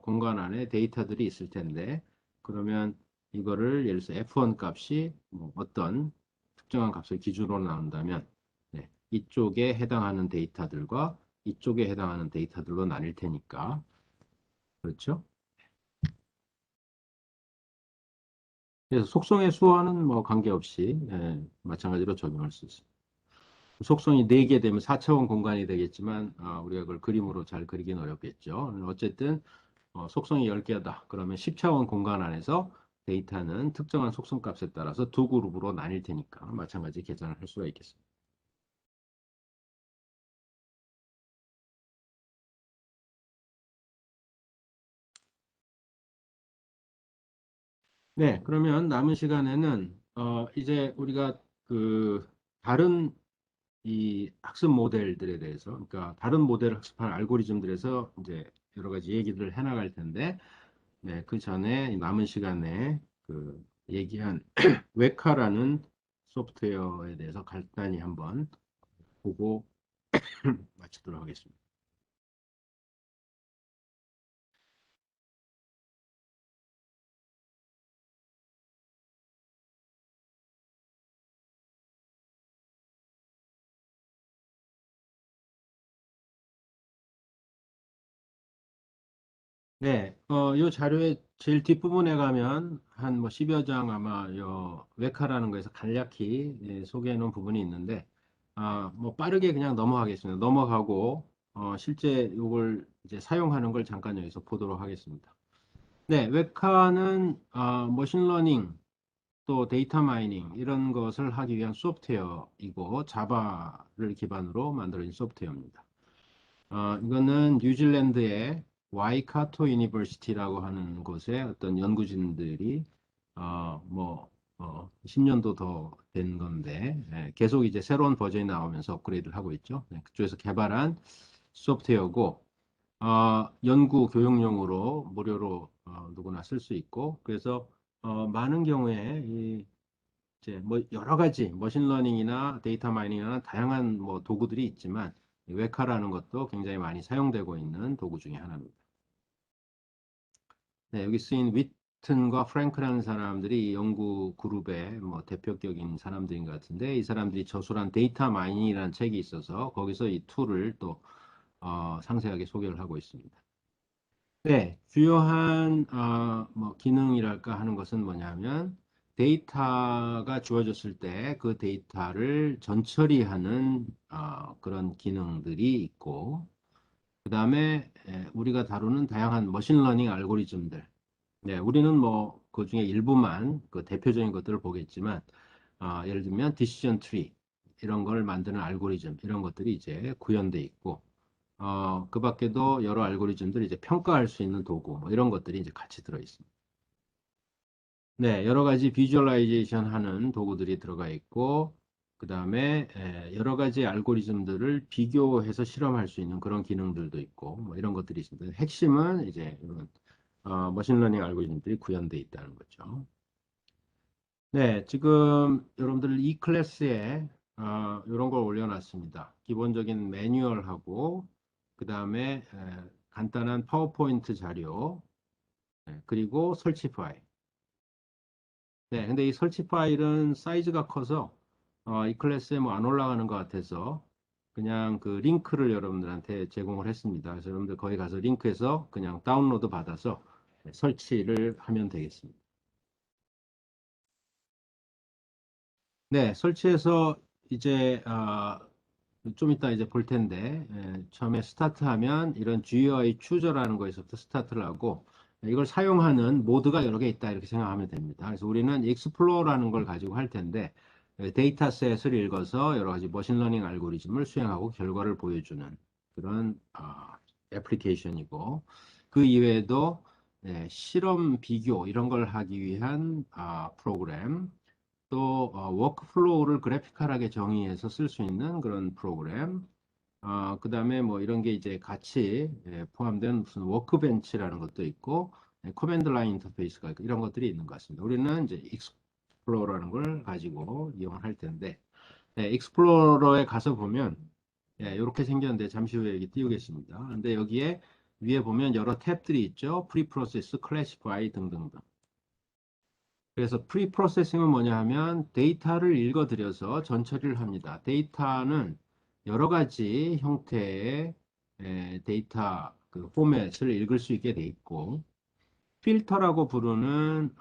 공간 안에 데이터들이 있을 텐데 그러면 이거를 예를 들어서 F1 값이 뭐 어떤 특정한 값을 기준으로 나온다면 네, 이쪽에 해당하는 데이터들과 이쪽에 해당하는 데이터들로 나뉠 테니까. 그렇죠? 그래서 속성의 수와는 뭐 관계없이 마찬가지로 적용할 수 있습니다. 속성이 4개 되면 4차원 공간이 되겠지만 우리가 그걸 그림으로 잘 그리긴 어렵겠죠. 어쨌든 속성이 10개다. 그러면 10차원 공간 안에서 데이터는 특정한 속성 값에 따라서 두 그룹으로 나뉠 테니까 마찬가지 계산을 할 수가 있겠습니다. 네, 그러면 남은 시간에는 이제 우리가 그 다른 이 학습 모델들에 대해서, 그러니까 다른 모델을 학습하는 알고리즘들에서 이제 여러 가지 얘기들을 해나갈 텐데, 네, 그 전에 남은 시간에 그 얘기한 웨카라는 소프트웨어에 대해서 간단히 한번 보고 마치도록 하겠습니다. 네, 요 자료의 제일 뒷부분에 가면 한 뭐 10여 장 아마 요 웨카라는 거에서 간략히 소개해 놓은 부분이 있는데, 뭐 빠르게 그냥 넘어가겠습니다. 넘어가고, 실제 이걸 이제 사용하는 걸 잠깐 여기서 보도록 하겠습니다. 네, 웨카는 머신러닝 또 데이터 마이닝 이런 것을 하기 위한 소프트웨어이고 자바를 기반으로 만들어진 소프트웨어입니다. 이거는 뉴질랜드의 와이카토 유니버시티라고 하는 곳에 어떤 연구진들이 뭐 10년도 더 된 건데 계속 이제 새로운 버전이 나오면서 업그레이드를 하고 있죠. 네, 그쪽에서 개발한 소프트웨어고 연구 교육용으로 무료로 누구나 쓸 수 있고 그래서 많은 경우에 이제 뭐 여러 가지 머신러닝이나 데이터 마이닝이나 다양한 뭐 도구들이 있지만 이 웨카라는 것도 굉장히 많이 사용되고 있는 도구 중에 하나입니다. 네, 여기 쓰인 위튼과 프랭크라는 사람들이 이 연구 그룹의 뭐 대표적인 사람들인 것 같은데 이 사람들이 저술한 데이터 마이닝이라는 책이 있어서 거기서 이 툴을 또 상세하게 소개를 하고 있습니다. 네, 주요한 뭐 기능이랄까 하는 것은 뭐냐면 데이터가 주어졌을 때 그 데이터를 전처리하는 그런 기능들이 있고 그다음에 우리가 다루는 다양한 머신러닝 알고리즘들. 네, 우리는 뭐 그 중에 일부만 그 대표적인 것들을 보겠지만 예를 들면 디시전 트리 이런 걸 만드는 알고리즘 이런 것들이 이제 구현돼 있고 그 밖에도 여러 알고리즘들 이제 평가할 수 있는 도구, 뭐 이런 것들이 이제 같이 들어 있습니다. 네, 여러 가지 비주얼라이제이션 하는 도구들이 들어가 있고, 그 다음에 여러 가지 알고리즘들을 비교해서 실험할 수 있는 그런 기능들도 있고, 뭐 이런 것들이 있습니다. 핵심은 이제 이런 머신러닝 알고리즘들이 구현되어 있다는 거죠. 네, 지금 여러분들 이 클래스에 이런 걸 올려놨습니다. 기본적인 매뉴얼하고 그 다음에 간단한 파워포인트 자료 그리고 설치 파일. 네, 근데 이 설치 파일은 사이즈가 커서 이 클래스에 뭐 안 올라가는 것 같아서 그냥 그 링크를 여러분들한테 제공을 했습니다. 그래서 여러분들 거기 가서 링크에서 그냥 다운로드 받아서 설치를 하면 되겠습니다. 네, 설치해서 이제 좀 이따 이제 볼 텐데 처음에 스타트하면 이런 GUI 추저라는 거에서부터 스타트를 하고 이걸 사용하는 모드가 여러 개 있다 이렇게 생각하면 됩니다. 그래서 우리는 익스플로어라는 걸 가지고 할 텐데 데이터셋을 읽어서 여러 가지 머신러닝 알고리즘을 수행하고 결과를 보여주는 그런 애플리케이션이고 그 이외에도 실험 비교 이런 걸 하기 위한 프로그램 또 워크플로우를 그래피컬하게 정의해서 쓸 수 있는 그런 프로그램. 그다음에 뭐 이런 게 이제 같이 포함된 무슨 워크벤치라는 것도 있고 커맨드 라인 인터페이스가 있고 이런 것들이 있는 것 같습니다. 우리는 이제 익스플로러라는 걸 가지고 이용할 텐데 익스플로러에 가서 보면 이렇게 생겼는데 잠시 후에 여기 띄우겠습니다. 근데 여기에 위에 보면 여러 탭들이 있죠. 프리프로세스, 클래시파이 등등등. 그래서 프리프로세싱은 뭐냐 하면 데이터를 읽어들여서 전처리를 합니다. 데이터는 여러 가지 형태의 데이터 그 포맷을 읽을 수 있게 돼 있고, 필터라고 부르는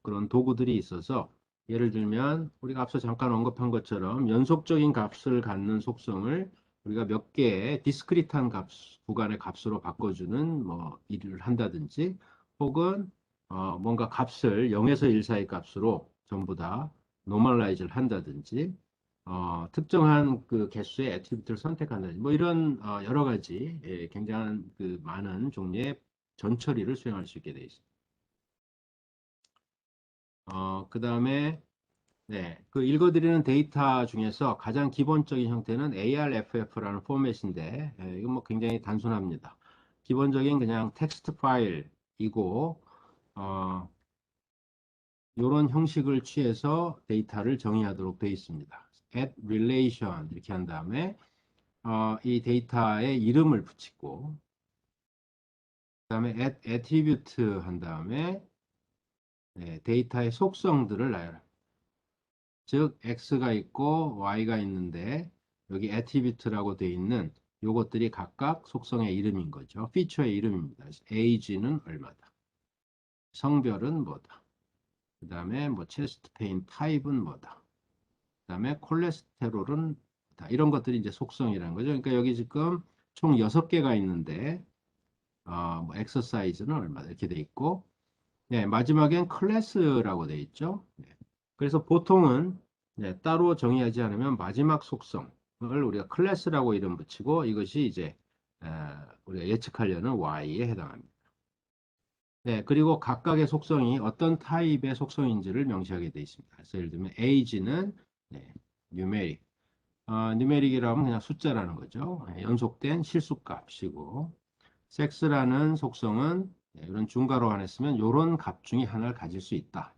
그런 도구들이 있어서, 예를 들면 우리가 앞서 잠깐 언급한 것처럼 연속적인 값을 갖는 속성을 우리가 몇 개의 디스크리트한 구간의 값으로 바꿔주는 뭐 일을 한다든지, 혹은 뭔가 값을 0에서 1 사이 값으로 전부 다 노멀라이즈를 한다든지, 특정한 그 개수의 애트리뷰트를 선택한다든지, 뭐 이런 여러 가지 굉장한 그 많은 종류의 전처리를 수행할 수 있게 되어 있습니다. 그 다음에 네, 그 읽어드리는 데이터 중에서 가장 기본적인 형태는 ARFF라는 포맷인데, 이건 뭐 굉장히 단순합니다. 기본적인 그냥 텍스트 파일이고, 어, 이런 형식을 취해서 데이터를 정의하도록 되어 있습니다. add relation 이렇게 한 다음에 이 데이터의 이름을 붙이고, 그다음에 add attribute 한 다음에 데이터의 속성들을 나열합니다. 즉 x가 있고 y가 있는데 여기 attribute라고 되어 있는 요것들이 각각 속성의 이름인 거죠. 피처의 이름입니다. 그래서 age는 얼마다. 성별은 뭐다. 그 다음에 뭐 체스트 페인 타입은 뭐다. 그 다음에 콜레스테롤은 뭐다. 이런 것들이 이제 속성이라는 거죠. 그러니까 여기 지금 총 6개가 있는데 뭐 엑서사이즈는 얼마다 이렇게 돼 있고, 네, 마지막엔 클래스라고 돼 있죠. 네. 그래서 보통은 따로 정의하지 않으면 마지막 속성을 우리가 클래스라고 이름 붙이고, 이것이 이제 우리가 예측하려는 y에 해당합니다. 네, 그리고 각각의 속성이 어떤 타입의 속성인지를 명시하게 되어 있습니다. 그래서 예를 들면 age는 numeric, numeric이라면 그냥 숫자라는 거죠. 연속된 실수값이고, 섹스라는 속성은 이런 중괄호 안에 쓰면 이런 값 중에 하나를 가질 수 있다.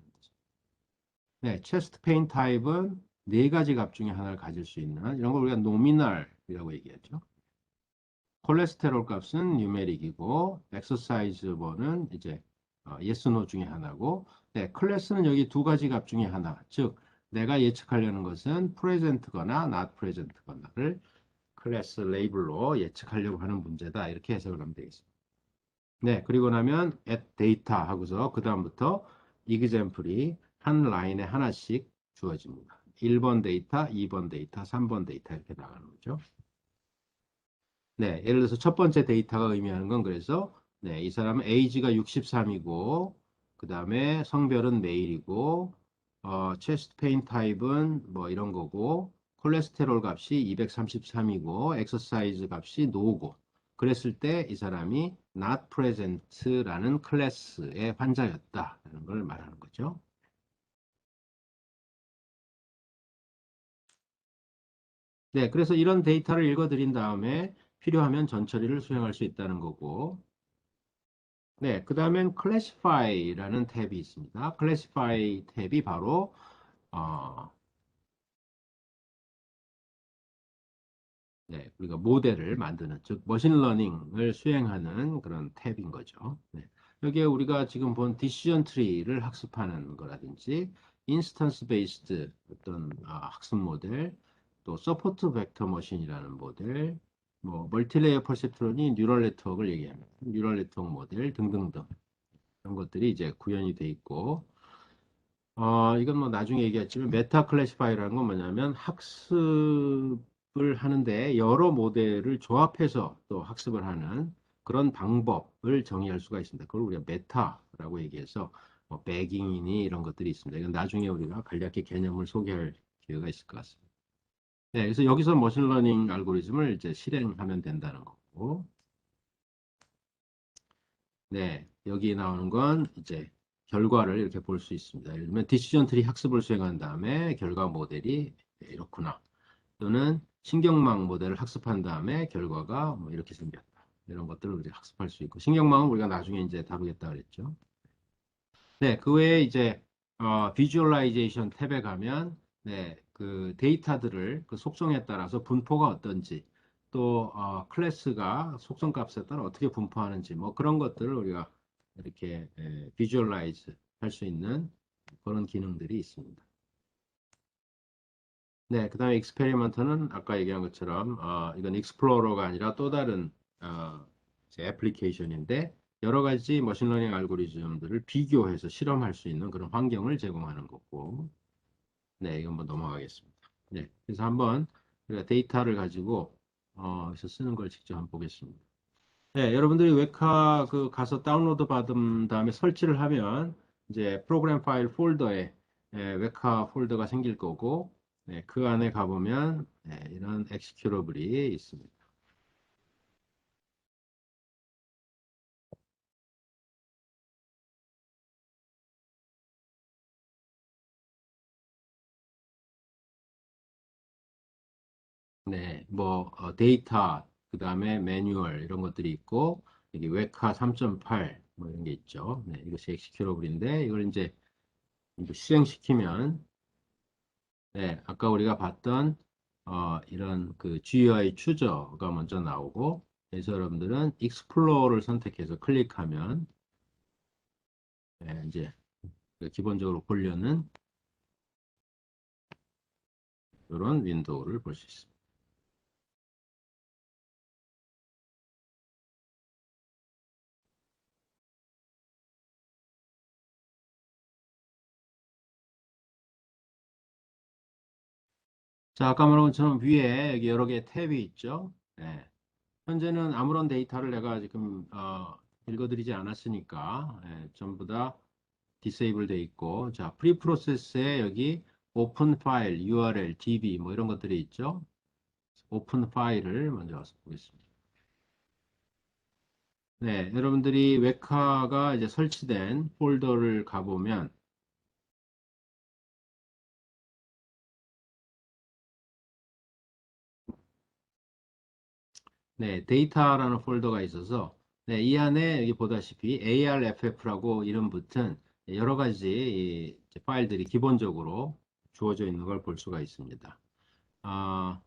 네, 체스트 페인 타입은 네 가지 값 중에 하나를 가질 수 있는, 이런 걸 우리가 노미널이라고 얘기하죠. 콜레스테롤 값은 뉴메릭이고, 엑서사이즈 번은 이제 yes, no 중에 하나고, 네, 클래스는 여기 두 가지 값 중에 하나, 즉 내가 예측하려는 것은 프레젠트거나 not 프레젠트거나를 클래스 레이블로 예측하려고 하는 문제다. 이렇게 해석을 하면 되겠습니다. 네, 그리고 나면 at data 하고서 그 다음부터 example이 한 라인에 하나씩 주어집니다. 1번 데이터, 2번 데이터, 3번 데이터 이렇게 나가는 거죠. 네, 예를 들어서 첫 번째 데이터가 의미하는 건, 그래서 이 사람은 age가 63이고, 그 다음에 성별은 메일이고, 체스트 페인 타입은 뭐 이런 거고, 콜레스테롤 값이 233이고, 엑서사이즈 값이 노고. 그랬을 때 이 사람이 not present라는 클래스의 환자였다라는 걸 말하는 거죠. 네, 그래서 이런 데이터를 읽어드린 다음에 필요하면 전처리를 수행할 수 있다는 거고, 네, 그 다음엔 Classify라는 탭이 있습니다. Classify 탭이 바로 어, 우리가 모델을 만드는, 즉 머신러닝을 수행하는 그런 탭인 거죠. 네. 여기에 우리가 지금 본 디시전 트리를 학습하는 거라든지, 인스턴스 베이스드 어떤 학습 모델, 또 서포트 벡터 머신이라는 모델, 뭐 멀티레이어 퍼셉트론이 뉴럴 네트워크를 얘기합니다. 뉴럴 네트워크 모델 등등등, 이런 것들이 이제 구현이 돼 있고, 이건 뭐 나중에 얘기했지만, 메타 클래시파이라는 건 뭐냐면 학습을 하는데 여러 모델을 조합해서 또 학습을 하는 그런 방법을 정의할 수가 있습니다. 그걸 우리가 메타라고 얘기해서 뭐 배깅이니 이런 것들이 있습니다. 이건 나중에 우리가 간략히 개념을 소개할 기회가 있을 것 같습니다. 네, 그래서 여기서 머신러닝 알고리즘을 이제 실행하면 된다는 거고, 네, 여기 나오는 건 이제 결과를 이렇게 볼 수 있습니다. 예를 들면 디시전 트리 학습을 수행한 다음에 결과 모델이 이렇구나. 또는 신경망 모델을 학습한 다음에 결과가 뭐 이렇게 생겼다. 이런 것들을 우리가 학습할 수 있고, 신경망은 우리가 나중에 이제 다루겠다 그랬죠. 네, 그 외에 이제 비주얼라이제이션 탭에 가면 그 데이터들을 그 속성에 따라서 분포가 어떤지, 또 클래스가 속성 값에 따라 어떻게 분포하는지, 뭐 그런 것들을 우리가 이렇게 비주얼라이즈 할 수 있는 그런 기능들이 있습니다. 네, 그 다음에 익스페리먼트는 아까 얘기한 것처럼 이건 익스플로러가 아니라 또 다른 이제 애플리케이션인데 여러 가지 머신러닝 알고리즘들을 비교해서 실험할 수 있는 그런 환경을 제공하는 거고. 네, 이건 뭐 넘어가겠습니다. 네, 그래서 한번 우리가 데이터를 가지고 그래서 쓰는 걸 직접 한번 보겠습니다. 네, 여러분들이 웹카 그 가서 다운로드 받은 다음에 설치를 하면 이제 프로그램 파일 폴더에 웹카 폴더가 생길 거고 그 안에 가보면 이런 엑시큐러블이 있습니다. 네, 뭐 데이터 그 다음에 매뉴얼 이런 것들이 있고 여기 웹카 3.8 뭐 이런 게 있죠. 네, 이것이 엑시큐러블인데 이걸 이제 실행시키면 아까 우리가 봤던 이런 그 GUI 추저가 먼저 나오고 그래서 여러분들은 익스플로어를 선택해서 클릭하면 이제 그 기본적으로 보려는 이런 윈도우를 볼 수 있습니다. 자, 아까 말한 것처럼 위에 여기 여러 개의 탭이 있죠. 현재는 아무런 데이터를 내가 지금 읽어드리지 않았으니까 전부 다 디세이블 돼 있고 자 프리프로세스에 여기 오픈 파일, URL, DB 뭐 이런 것들이 있죠. 오픈 파일을 먼저 와서 보겠습니다. 네, 여러분들이 웹카가 이제 설치된 폴더를 가보면 네, 데이터라는 폴더가 있어서 이 안에 여기 보다시피 ARFF라고 이름 붙은 여러 가지 이제 파일들이 기본적으로 주어져 있는 걸 볼 수가 있습니다. 아,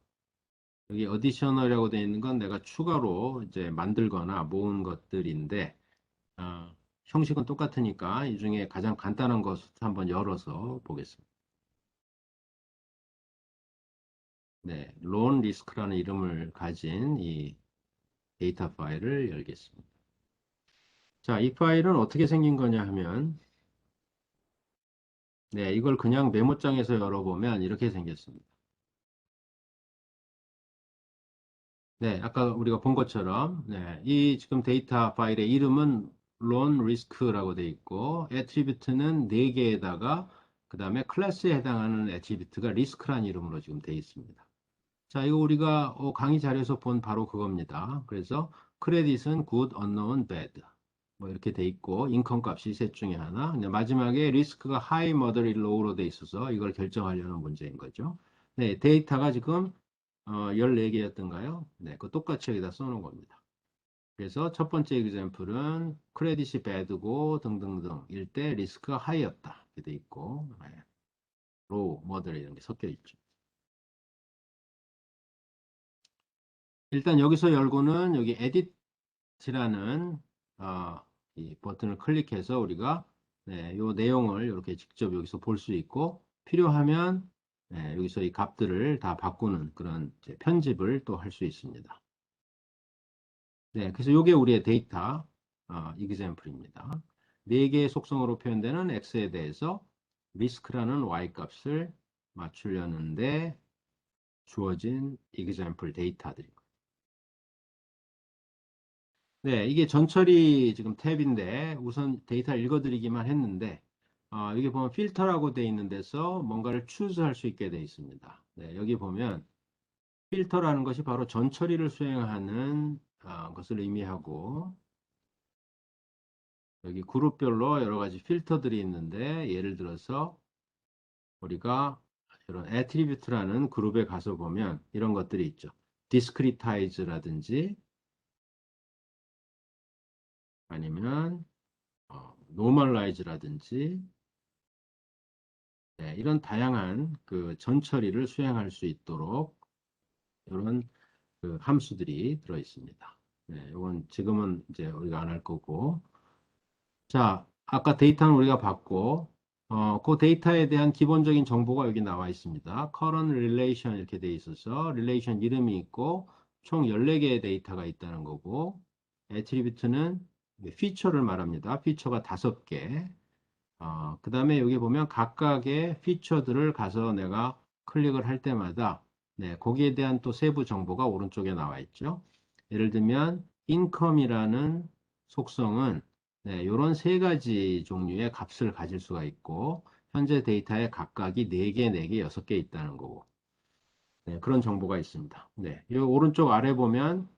여기 어디셔널이라고 되어 있는 건 내가 추가로 이제 만들거나 모은 것들인데 형식은 똑같으니까 이 중에 가장 간단한 것을 한번 열어서 보겠습니다. 네, 론 리스크라는 이름을 가진 이 데이터 파일을 열겠습니다. 자, 이 파일은 어떻게 생긴 거냐 하면 이걸 그냥 메모장에서 열어보면 이렇게 생겼습니다. 네, 아까 우리가 본 것처럼 이 지금 데이터 파일의 이름은 론 리스크라고 되어 있고 애트리뷰트는 4개에다가 그 다음에 클래스에 해당하는 애트리뷰트가 리스크라는 이름으로 지금 되어 있습니다. 자, 이거 우리가 강의 자료에서 본 바로 그겁니다. 그래서 크레딧은 good, unknown, bad 뭐 이렇게 돼 있고 인컴 값이 셋 중에 하나. 근데 마지막에 리스크가 high, moderate, low로 돼 있어서 이걸 결정하려는 문제인 거죠. 네, 데이터가 지금 14개였던가요? 네, 그 똑같이 여기다 써놓은 겁니다. 그래서 첫 번째 example은 크레딧이 bad고 등등등 일 때 리스크가 high였다. 이렇게 돼 있고 low, moderate 이런 게 섞여 있죠. 일단 여기서 열고는 여기 edit이라는 이 버튼을 클릭해서 우리가 이 내용을 이렇게 직접 여기서 볼 수 있고 필요하면 여기서 이 값들을 다 바꾸는 그런 이제 편집을 또 할 수 있습니다. 네, 그래서 이게 우리의 데이터 example입니다. 네 개의 속성으로 표현되는 x에 대해서 risk라는 y 값을 맞추려는데 주어진 example 데이터들입니다. 네, 이게 전처리 지금 탭인데 우선 데이터 읽어드리기만 했는데 여기 보면 필터라고 되어 있는 데서 뭔가를 추스할 수 있게 되어 있습니다. 네, 여기 보면 필터라는 것이 바로 전처리를 수행하는 것을 의미하고 여기 그룹별로 여러 가지 필터들이 있는데 예를 들어서 우리가 이런 attribute라는 그룹에 가서 보면 이런 것들이 있죠. discretize라든지 아니면 normalize라든지 이런 다양한 그 전처리를 수행할 수 있도록 이런 그 함수들이 들어 있습니다. 이건 지금은 이제 우리가 안 할 거고. 자, 아까 데이터는 우리가 봤고, 그 데이터에 대한 기본적인 정보가 여기 나와 있습니다. current relation 이렇게 돼 있어서 relation 이름이 있고 총 14개의 데이터가 있다는 거고 attribute는 피처를 말합니다. 피처가 5개. 그 다음에 여기 보면 각각의 피처들을 가서 내가 클릭을 할 때마다 거기에 대한 또 세부 정보가 오른쪽에 나와 있죠. 예를 들면 income이라는 속성은 이런 세 가지 종류의 값을 가질 수가 있고 현재 데이터에 각각이 4개, 4개, 6개 있다는 거고 그런 정보가 있습니다. 이 오른쪽 아래 보면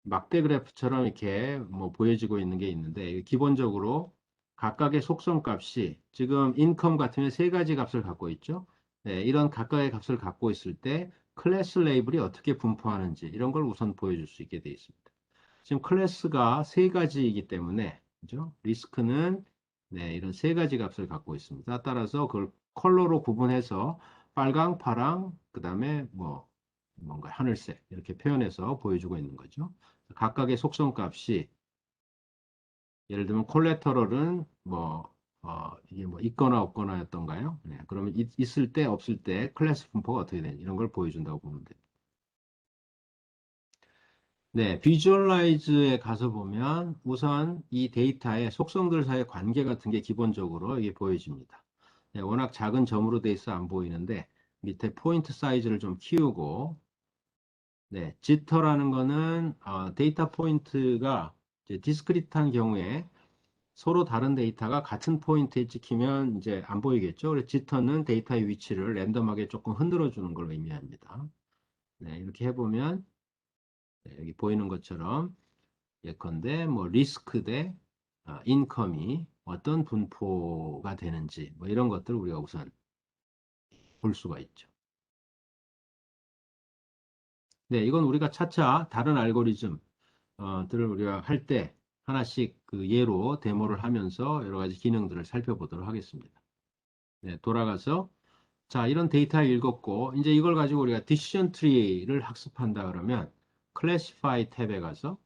막대 그래프처럼 이렇게 뭐 보여지고 있는 게 있는데 기본적으로 각각의 속성 값이 지금 인컴 같으면 세 가지 값을 갖고 있죠. 이런 각각의 값을 갖고 있을 때 클래스 레이블이 어떻게 분포하는지 이런 걸 우선 보여줄 수 있게 되어 있습니다. 지금 클래스가 세 가지이기 때문에 그죠? 리스크는 이런 세 가지 값을 갖고 있습니다. 따라서 그걸 컬러로 구분해서 빨강, 파랑, 그 다음에 뭐 뭔가 하늘색 이렇게 표현해서 보여주고 있는 거죠. 각각의 속성 값이 예를 들면 콜레터럴은 뭐 이게 뭐 있거나 없거나였던가요? 그러면 있을 때 없을 때 클래스 분포가 어떻게 되는지 이런 걸 보여준다고 보면 돼요. 비주얼라이즈에 가서 보면 우선 이 데이터의 속성들 사이의 관계 같은 게 기본적으로 이게 보여집니다. 워낙 작은 점으로 돼 있어 안 보이는데 밑에 포인트 사이즈를 좀 키우고 지터라는 거는 데이터 포인트가 이제 디스크릿한 경우에 서로 다른 데이터가 같은 포인트에 찍히면 이제 안 보이겠죠. 그래서 지터는 데이터의 위치를 랜덤하게 조금 흔들어 주는 걸 의미합니다. 이렇게 해보면 여기 보이는 것처럼 예컨대 뭐 리스크 대 인컴이 어떤 분포가 되는지 뭐 이런 것들을 우리가 우선 볼 수가 있죠. 이건 우리가 차차 다른 알고리즘 들을 우리가 할 때 하나씩 그 예로 데모를 하면서 여러 가지 기능들을 살펴보도록 하겠습니다. 돌아가서 자, 이런 데이터 읽었고 이제 이걸 가지고 우리가 decision tree를 학습한다 그러면 classify 탭에 가서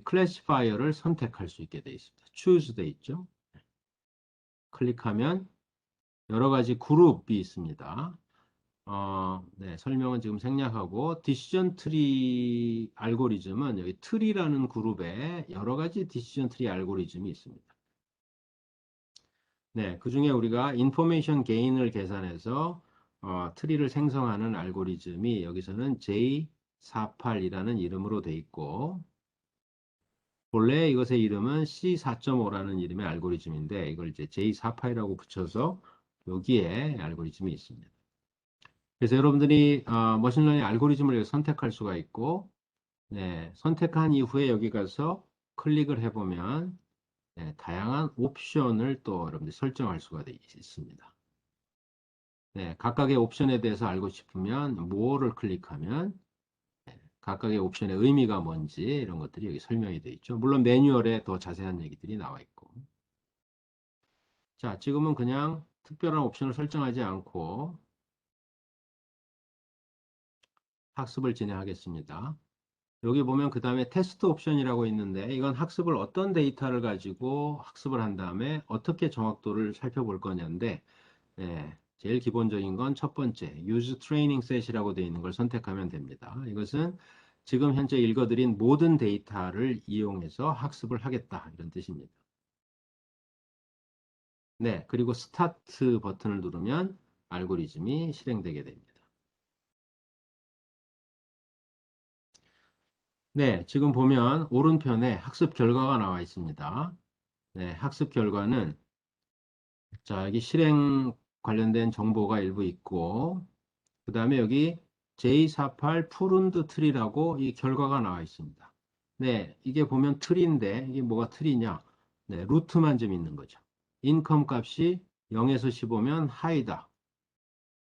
classifier를 선택할 수 있게 되어 있습니다. choose 돼 있죠. 클릭하면 여러 가지 그룹이 있습니다. 설명은 지금 생략하고 디시전 트리 알고리즘은 여기 트리라는 그룹에 여러 가지 디시전 트리 알고리즘이 있습니다. 그 중에 우리가 인포메이션 게인을 계산해서 트리를 생성하는 알고리즘이 여기서는 J48이라는 이름으로 돼 있고 본래 이것의 이름은 C4.5라는 이름의 알고리즘인데 이걸 이제 J48이라고 붙여서 여기에 알고리즘이 있습니다. 그래서 여러분들이 머신러닝 알고리즘을 선택할 수가 있고 선택한 이후에 여기 가서 클릭을 해보면 다양한 옵션을 또 여러분들이 설정할 수가 있습니다. 각각의 옵션에 대해서 알고 싶으면 뭐를 클릭하면 각각의 옵션의 의미가 뭔지 이런 것들이 여기 설명이 되어 있죠. 물론 매뉴얼에 더 자세한 얘기들이 나와 있고. 자, 지금은 그냥 특별한 옵션을 설정하지 않고 학습을 진행하겠습니다. 여기 보면 그 다음에 테스트 옵션이라고 있는데 이건 학습을 어떤 데이터를 가지고 학습을 한 다음에 어떻게 정확도를 살펴볼 거냐인데 제일 기본적인 건 첫 번째 use training set이라고 되어 있는 걸 선택하면 됩니다. 이것은 지금 현재 읽어드린 모든 데이터를 이용해서 학습을 하겠다 이런 뜻입니다. 그리고 스타트 버튼을 누르면 알고리즘이 실행되게 됩니다. 지금 보면 오른편에 학습 결과가 나와 있습니다. 학습 결과는 자, 여기 실행 관련된 정보가 일부 있고 그 다음에 여기 J48 푸른드 트리라고 이 결과가 나와 있습니다. 이게 보면 트리인데 이게 뭐가 트리냐? 루트만 좀 있는 거죠. 인컴 값이 0에서 15면 하이다.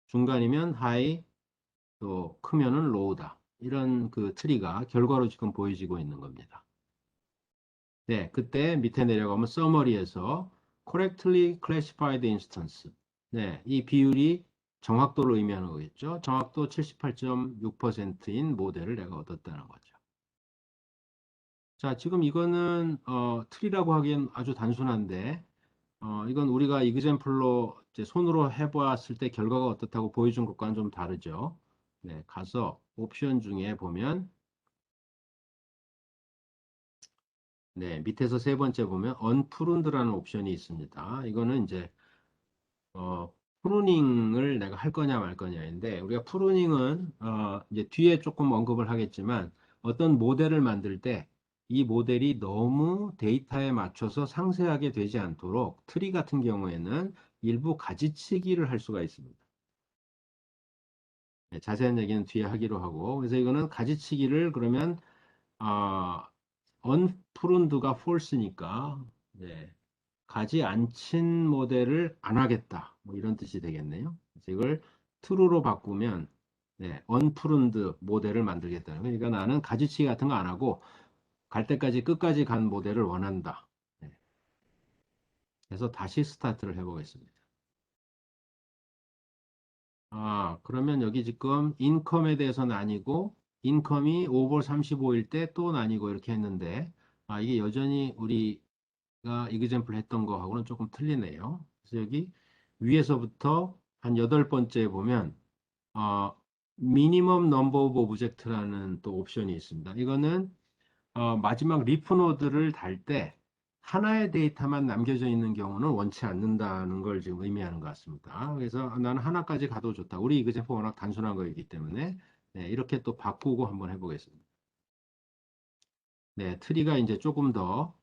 중간이면 하이, 또 크면은 로우다. 이런 그 트리가 결과로 지금 보여지고 있는 겁니다. 그때 밑에 내려가면 서머리에서 correctly classified instance. 이 비율이 정확도를 의미하는 거겠죠. 정확도 78.6%인 모델을 내가 얻었다는 거죠. 자, 지금 이거는 트리라고 하기엔 아주 단순한데 이건 우리가 이그젠플로 이제 손으로 해보았을 때 결과가 어떻다고 보여준 것과는 좀 다르죠. 네, 가서 옵션 중에 보면, 네, 밑에서 세 번째 보면 언프룬드라는 옵션이 있습니다. 이거는 이제 프루닝을 내가 할 거냐 말 거냐인데, 우리가 프루닝은 이제 뒤에 조금 언급을 하겠지만, 어떤 모델을 만들 때 이 모델이 너무 데이터에 맞춰서 상세하게 되지 않도록 트리 같은 경우에는 일부 가지치기를 할 수가 있습니다. 네, 자세한 얘기는 뒤에 하기로 하고, 그래서 이거는 가지치기를 그러면 언프룬드가 false니까, 네, 가지 않친 모델을 안 하겠다. 뭐 이런 뜻이 되겠네요. 그래서 이걸 true로 바꾸면, 네, unpruned 모델을 만들겠다는 거예요. 그러니까 나는 가지치기 같은 거 안 하고 갈 때까지 끝까지 간 모델을 원한다. 네, 그래서 다시 스타트를 해보겠습니다. 그러면 여기 지금 인컴에 대해서 나뉘고, 인컴이 5벌 35일 때 또 나뉘고 이렇게 했는데, 이게 여전히 우리가 이그젬플 했던 거하고는 조금 틀리네요. 그래서 여기 위에서부터 한 여덟 번째에 보면, 어, 미니멈 넘버 오브 오브젝트라는 또 옵션이 있습니다. 이거는 마지막 리프 노드를 달 때 하나의 데이터만 남겨져 있는 경우는 원치 않는다는 걸 지금 의미하는 것 같습니다. 그래서 나는 하나까지 가도 좋다. 우리 이그제품 워낙 단순한 거이기 때문에 네, 이렇게 또 바꾸고 한번 해보겠습니다. 네, 트리가 이제 조금 더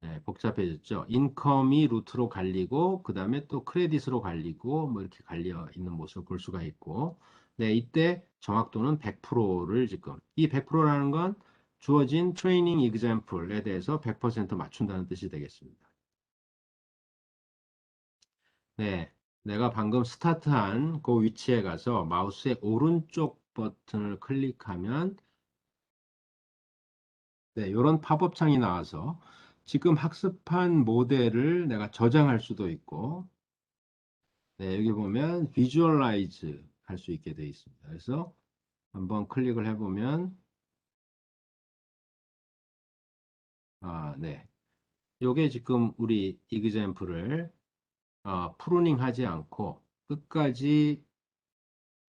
네, 복잡해졌죠. 인컴이 루트로 갈리고 그 다음에 또 크레딧으로 갈리고 뭐 이렇게 갈려 있는 모습을 볼 수가 있고 네, 이때 정확도는 100%를 지금 이 100%라는 건 주어진 트레이닝 이그젬플에 대해서 100% 맞춘다는 뜻이 되겠습니다. 네, 내가 방금 스타트한 그 위치에 가서 마우스의 오른쪽 버튼을 클릭하면 네, 이런 팝업 창이 나와서 지금 학습한 모델을 내가 저장할 수도 있고 네, 여기 보면 비주얼라이즈 할 수 있게 되어 있습니다. 그래서 한번 클릭을 해보면 네. 요게 지금 우리 이그젬플을 프루닝 하지 않고 끝까지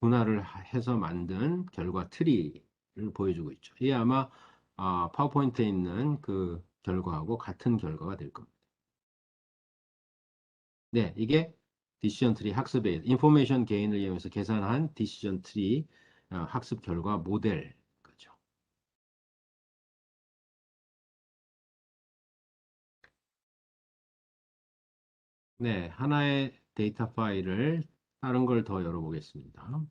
분할을 해서 만든 결과 트리를 보여주고 있죠. 이게 아마 파워포인트에 있는 그 결과하고 같은 결과가 될 겁니다. 네, 이게 디시전 트리 학습에 인포메이션 게인을 이용해서 계산한 디시전 트리 학습 결과 모델 거죠. 네, 하나의 데이터 파일을 다른 걸 더 열어보겠습니다.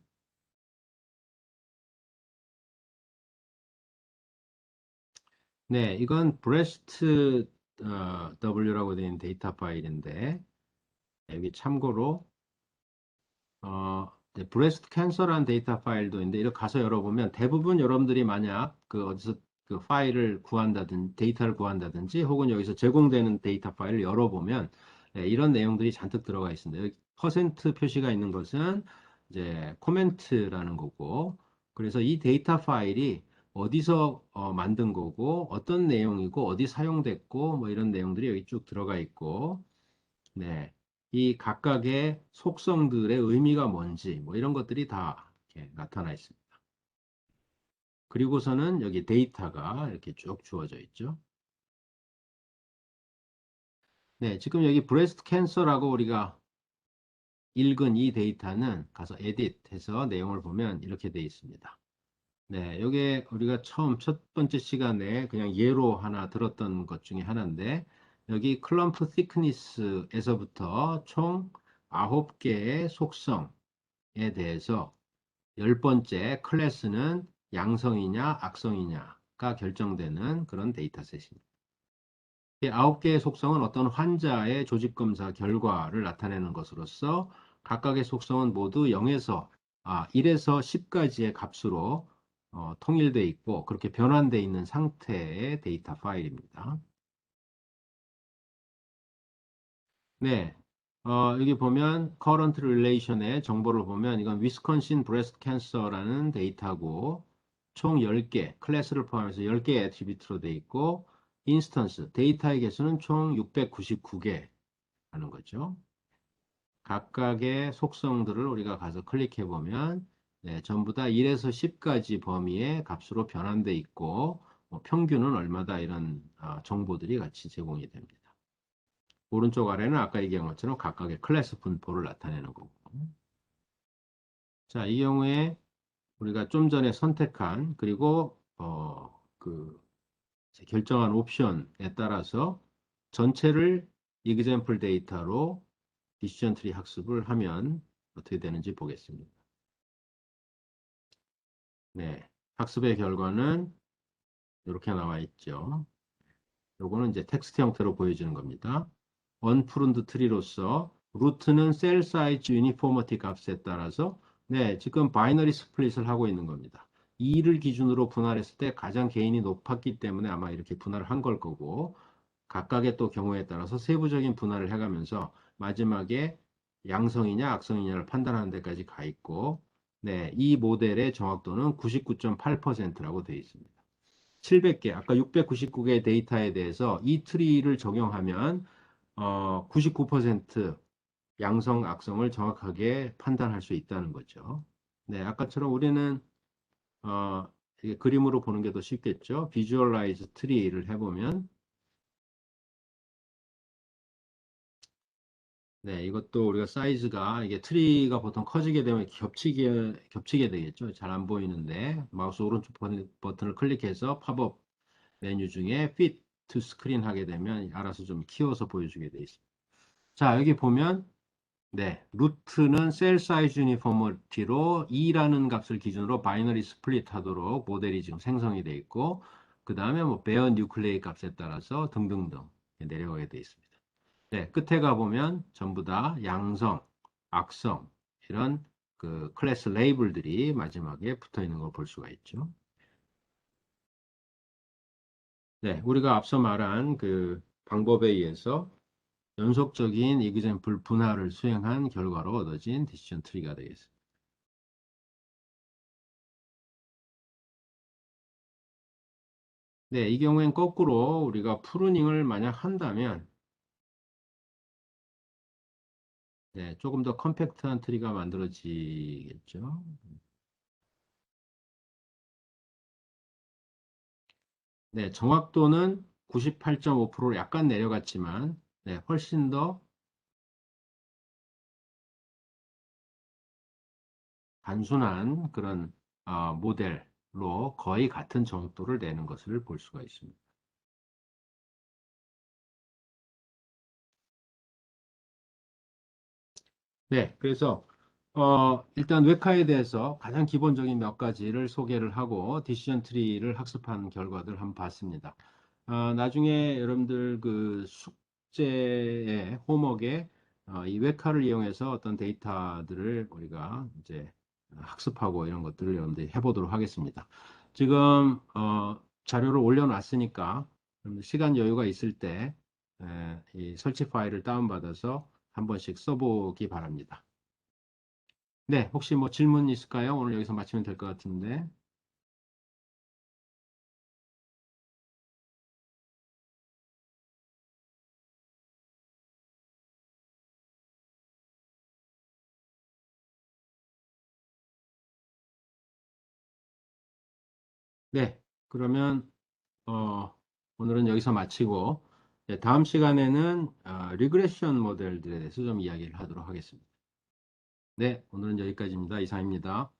네, 이건 breast W라고 되어 있는 데이터 파일인데 여기 참고로 네, 브레스트 캔서라는 데이터 파일도 있는데 이렇게 가서 열어보면 대부분 여러분들이 만약 그 어디서 그 파일을 구한다든지 데이터를 구한다든지 혹은 여기서 제공되는 데이터 파일을 열어보면 네, 이런 내용들이 잔뜩 들어가 있습니다. 여기 퍼센트 표시가 있는 것은 이제 코멘트라는 거고 그래서 이 데이터 파일이 어디서 만든 거고 어떤 내용이고 어디 사용됐고 뭐 이런 내용들이 여기 쭉 들어가 있고 네. 이 각각의 속성들의 의미가 뭔지, 뭐 이런 것들이 다 이렇게 나타나 있습니다. 그리고서는 여기 데이터가 이렇게 쭉 주어져 있죠. 네, 지금 여기 브레스트 캔서라고 우리가 읽은 이 데이터는 가서 에딧 해서 내용을 보면 이렇게 되어 있습니다. 네, 이게 우리가 처음 첫 번째 시간에 그냥 예로 하나 들었던 것 중에 하나인데 여기 클럼프 thickness에서부터 총 9개의 속성에 대해서 열 번째 클래스는 양성이냐 악성이냐가 결정되는 그런 데이터셋입니다. 이 9개의 속성은 어떤 환자의 조직검사 결과를 나타내는 것으로서 각각의 속성은 모두 0에서 1에서 10까지의 값으로 통일되어 있고 그렇게 변환되어 있는 상태의 데이터 파일입니다. 네. 여기 보면 current relation의 정보를 보면 이건 위스콘신 브레스트 캔서라는 데이터고 총 10개, 클래스를 포함해서 10개 애트리뷰트로 되어 있고 인스턴스, 데이터의 개수는 총 699개 하는 거죠. 각각의 속성들을 우리가 가서 클릭해 보면 네, 전부 다 1에서 10까지 범위의 값으로 변환돼 있고 평균은 얼마다 이런 정보들이 같이 제공이 됩니다. 오른쪽 아래는 아까 얘기한 것처럼 각각의 클래스 분포를 나타내는 거고. 자, 이 경우에 우리가 좀 전에 선택한 그리고 결정한 옵션에 따라서 전체를 example 데이터로 디시전 트리 학습을 하면 어떻게 되는지 보겠습니다. 네, 학습의 결과는 이렇게 나와 있죠. 요거는 이제 텍스트 형태로 보여주는 겁니다. 언프룬드 트리로서 루트는 셀 사이즈 유니포머티 값에 따라서 네, 지금 바이너리 스플릿을 하고 있는 겁니다. 2를 기준으로 분할했을 때 가장 개인이 높았기 때문에 아마 이렇게 분할을 한 걸 거고 각각의 또 경우에 따라서 세부적인 분할을 해가면서 마지막에 양성이냐 악성이냐를 판단하는 데까지 가 있고 네, 이 모델의 정확도는 99.8%라고 되어 있습니다. 700개, 아까 699개의 데이터에 대해서 이 트리를 적용하면 99% 양성, 악성을 정확하게 판단할 수 있다는 거죠. 네, 아까처럼 우리는 이게 그림으로 보는 게 더 쉽겠죠. 비주얼라이즈 트리를 해보면 네, 이것도 우리가 사이즈가 이게 트리가 보통 커지게 되면 겹치게 되겠죠. 잘 안 보이는데 마우스 오른쪽 버튼을 클릭해서 팝업 메뉴 중에 Fit to Screen 하게 되면 알아서 좀 키워서 보여주게 돼 있습니다. 자, 여기 보면 네, 루트는 셀 사이즈 유니포머티로 2라는 값을 기준으로 바이너리 스플릿 하도록 모델이 지금 생성이 돼 있고 그 다음에 뭐 베어 뉴클레이 값에 따라서 등등등 내려가게 돼 있습니다. 네, 끝에 가보면 전부 다 양성, 악성 이런 그 클래스 레이블들이 마지막에 붙어 있는 걸 볼 수가 있죠. 네, 우리가 앞서 말한 그 방법에 의해서 연속적인 example 분할을 수행한 결과로 얻어진 decision tree가 되겠습니다. 네, 이 경우엔 거꾸로 우리가 프루닝을 만약 한다면 네, 조금 더 컴팩트한 트리가 만들어지겠죠. 네, 정확도는 98.5%로 약간 내려갔지만 네, 훨씬 더 단순한 그런 모델로 거의 같은 정확도를 내는 것을 볼 수가 있습니다. 네, 그래서 일단 웹카에 대해서 가장 기본적인 몇 가지를 소개를 하고 디시전 트리를 학습한 결과들 한번 봤습니다. 나중에 여러분들 그 숙제에 홈워크에 이 웹카를 이용해서 어떤 데이터들을 우리가 이제 학습하고 이런 것들을 여러분들이 해보도록 하겠습니다. 지금 자료를 올려놨으니까 여러분들 시간 여유가 있을 때 이 설치 파일을 다운받아서 한 번씩 써보기 바랍니다. 네, 혹시 뭐 질문 있을까요? 오늘 여기서 마치면 될 것 같은데. 네, 그러면 오늘은 여기서 마치고 다음 시간에는 리그레션 모델들에 대해서 좀 이야기를 하도록 하겠습니다. 네, 오늘은 여기까지입니다. 이상입니다.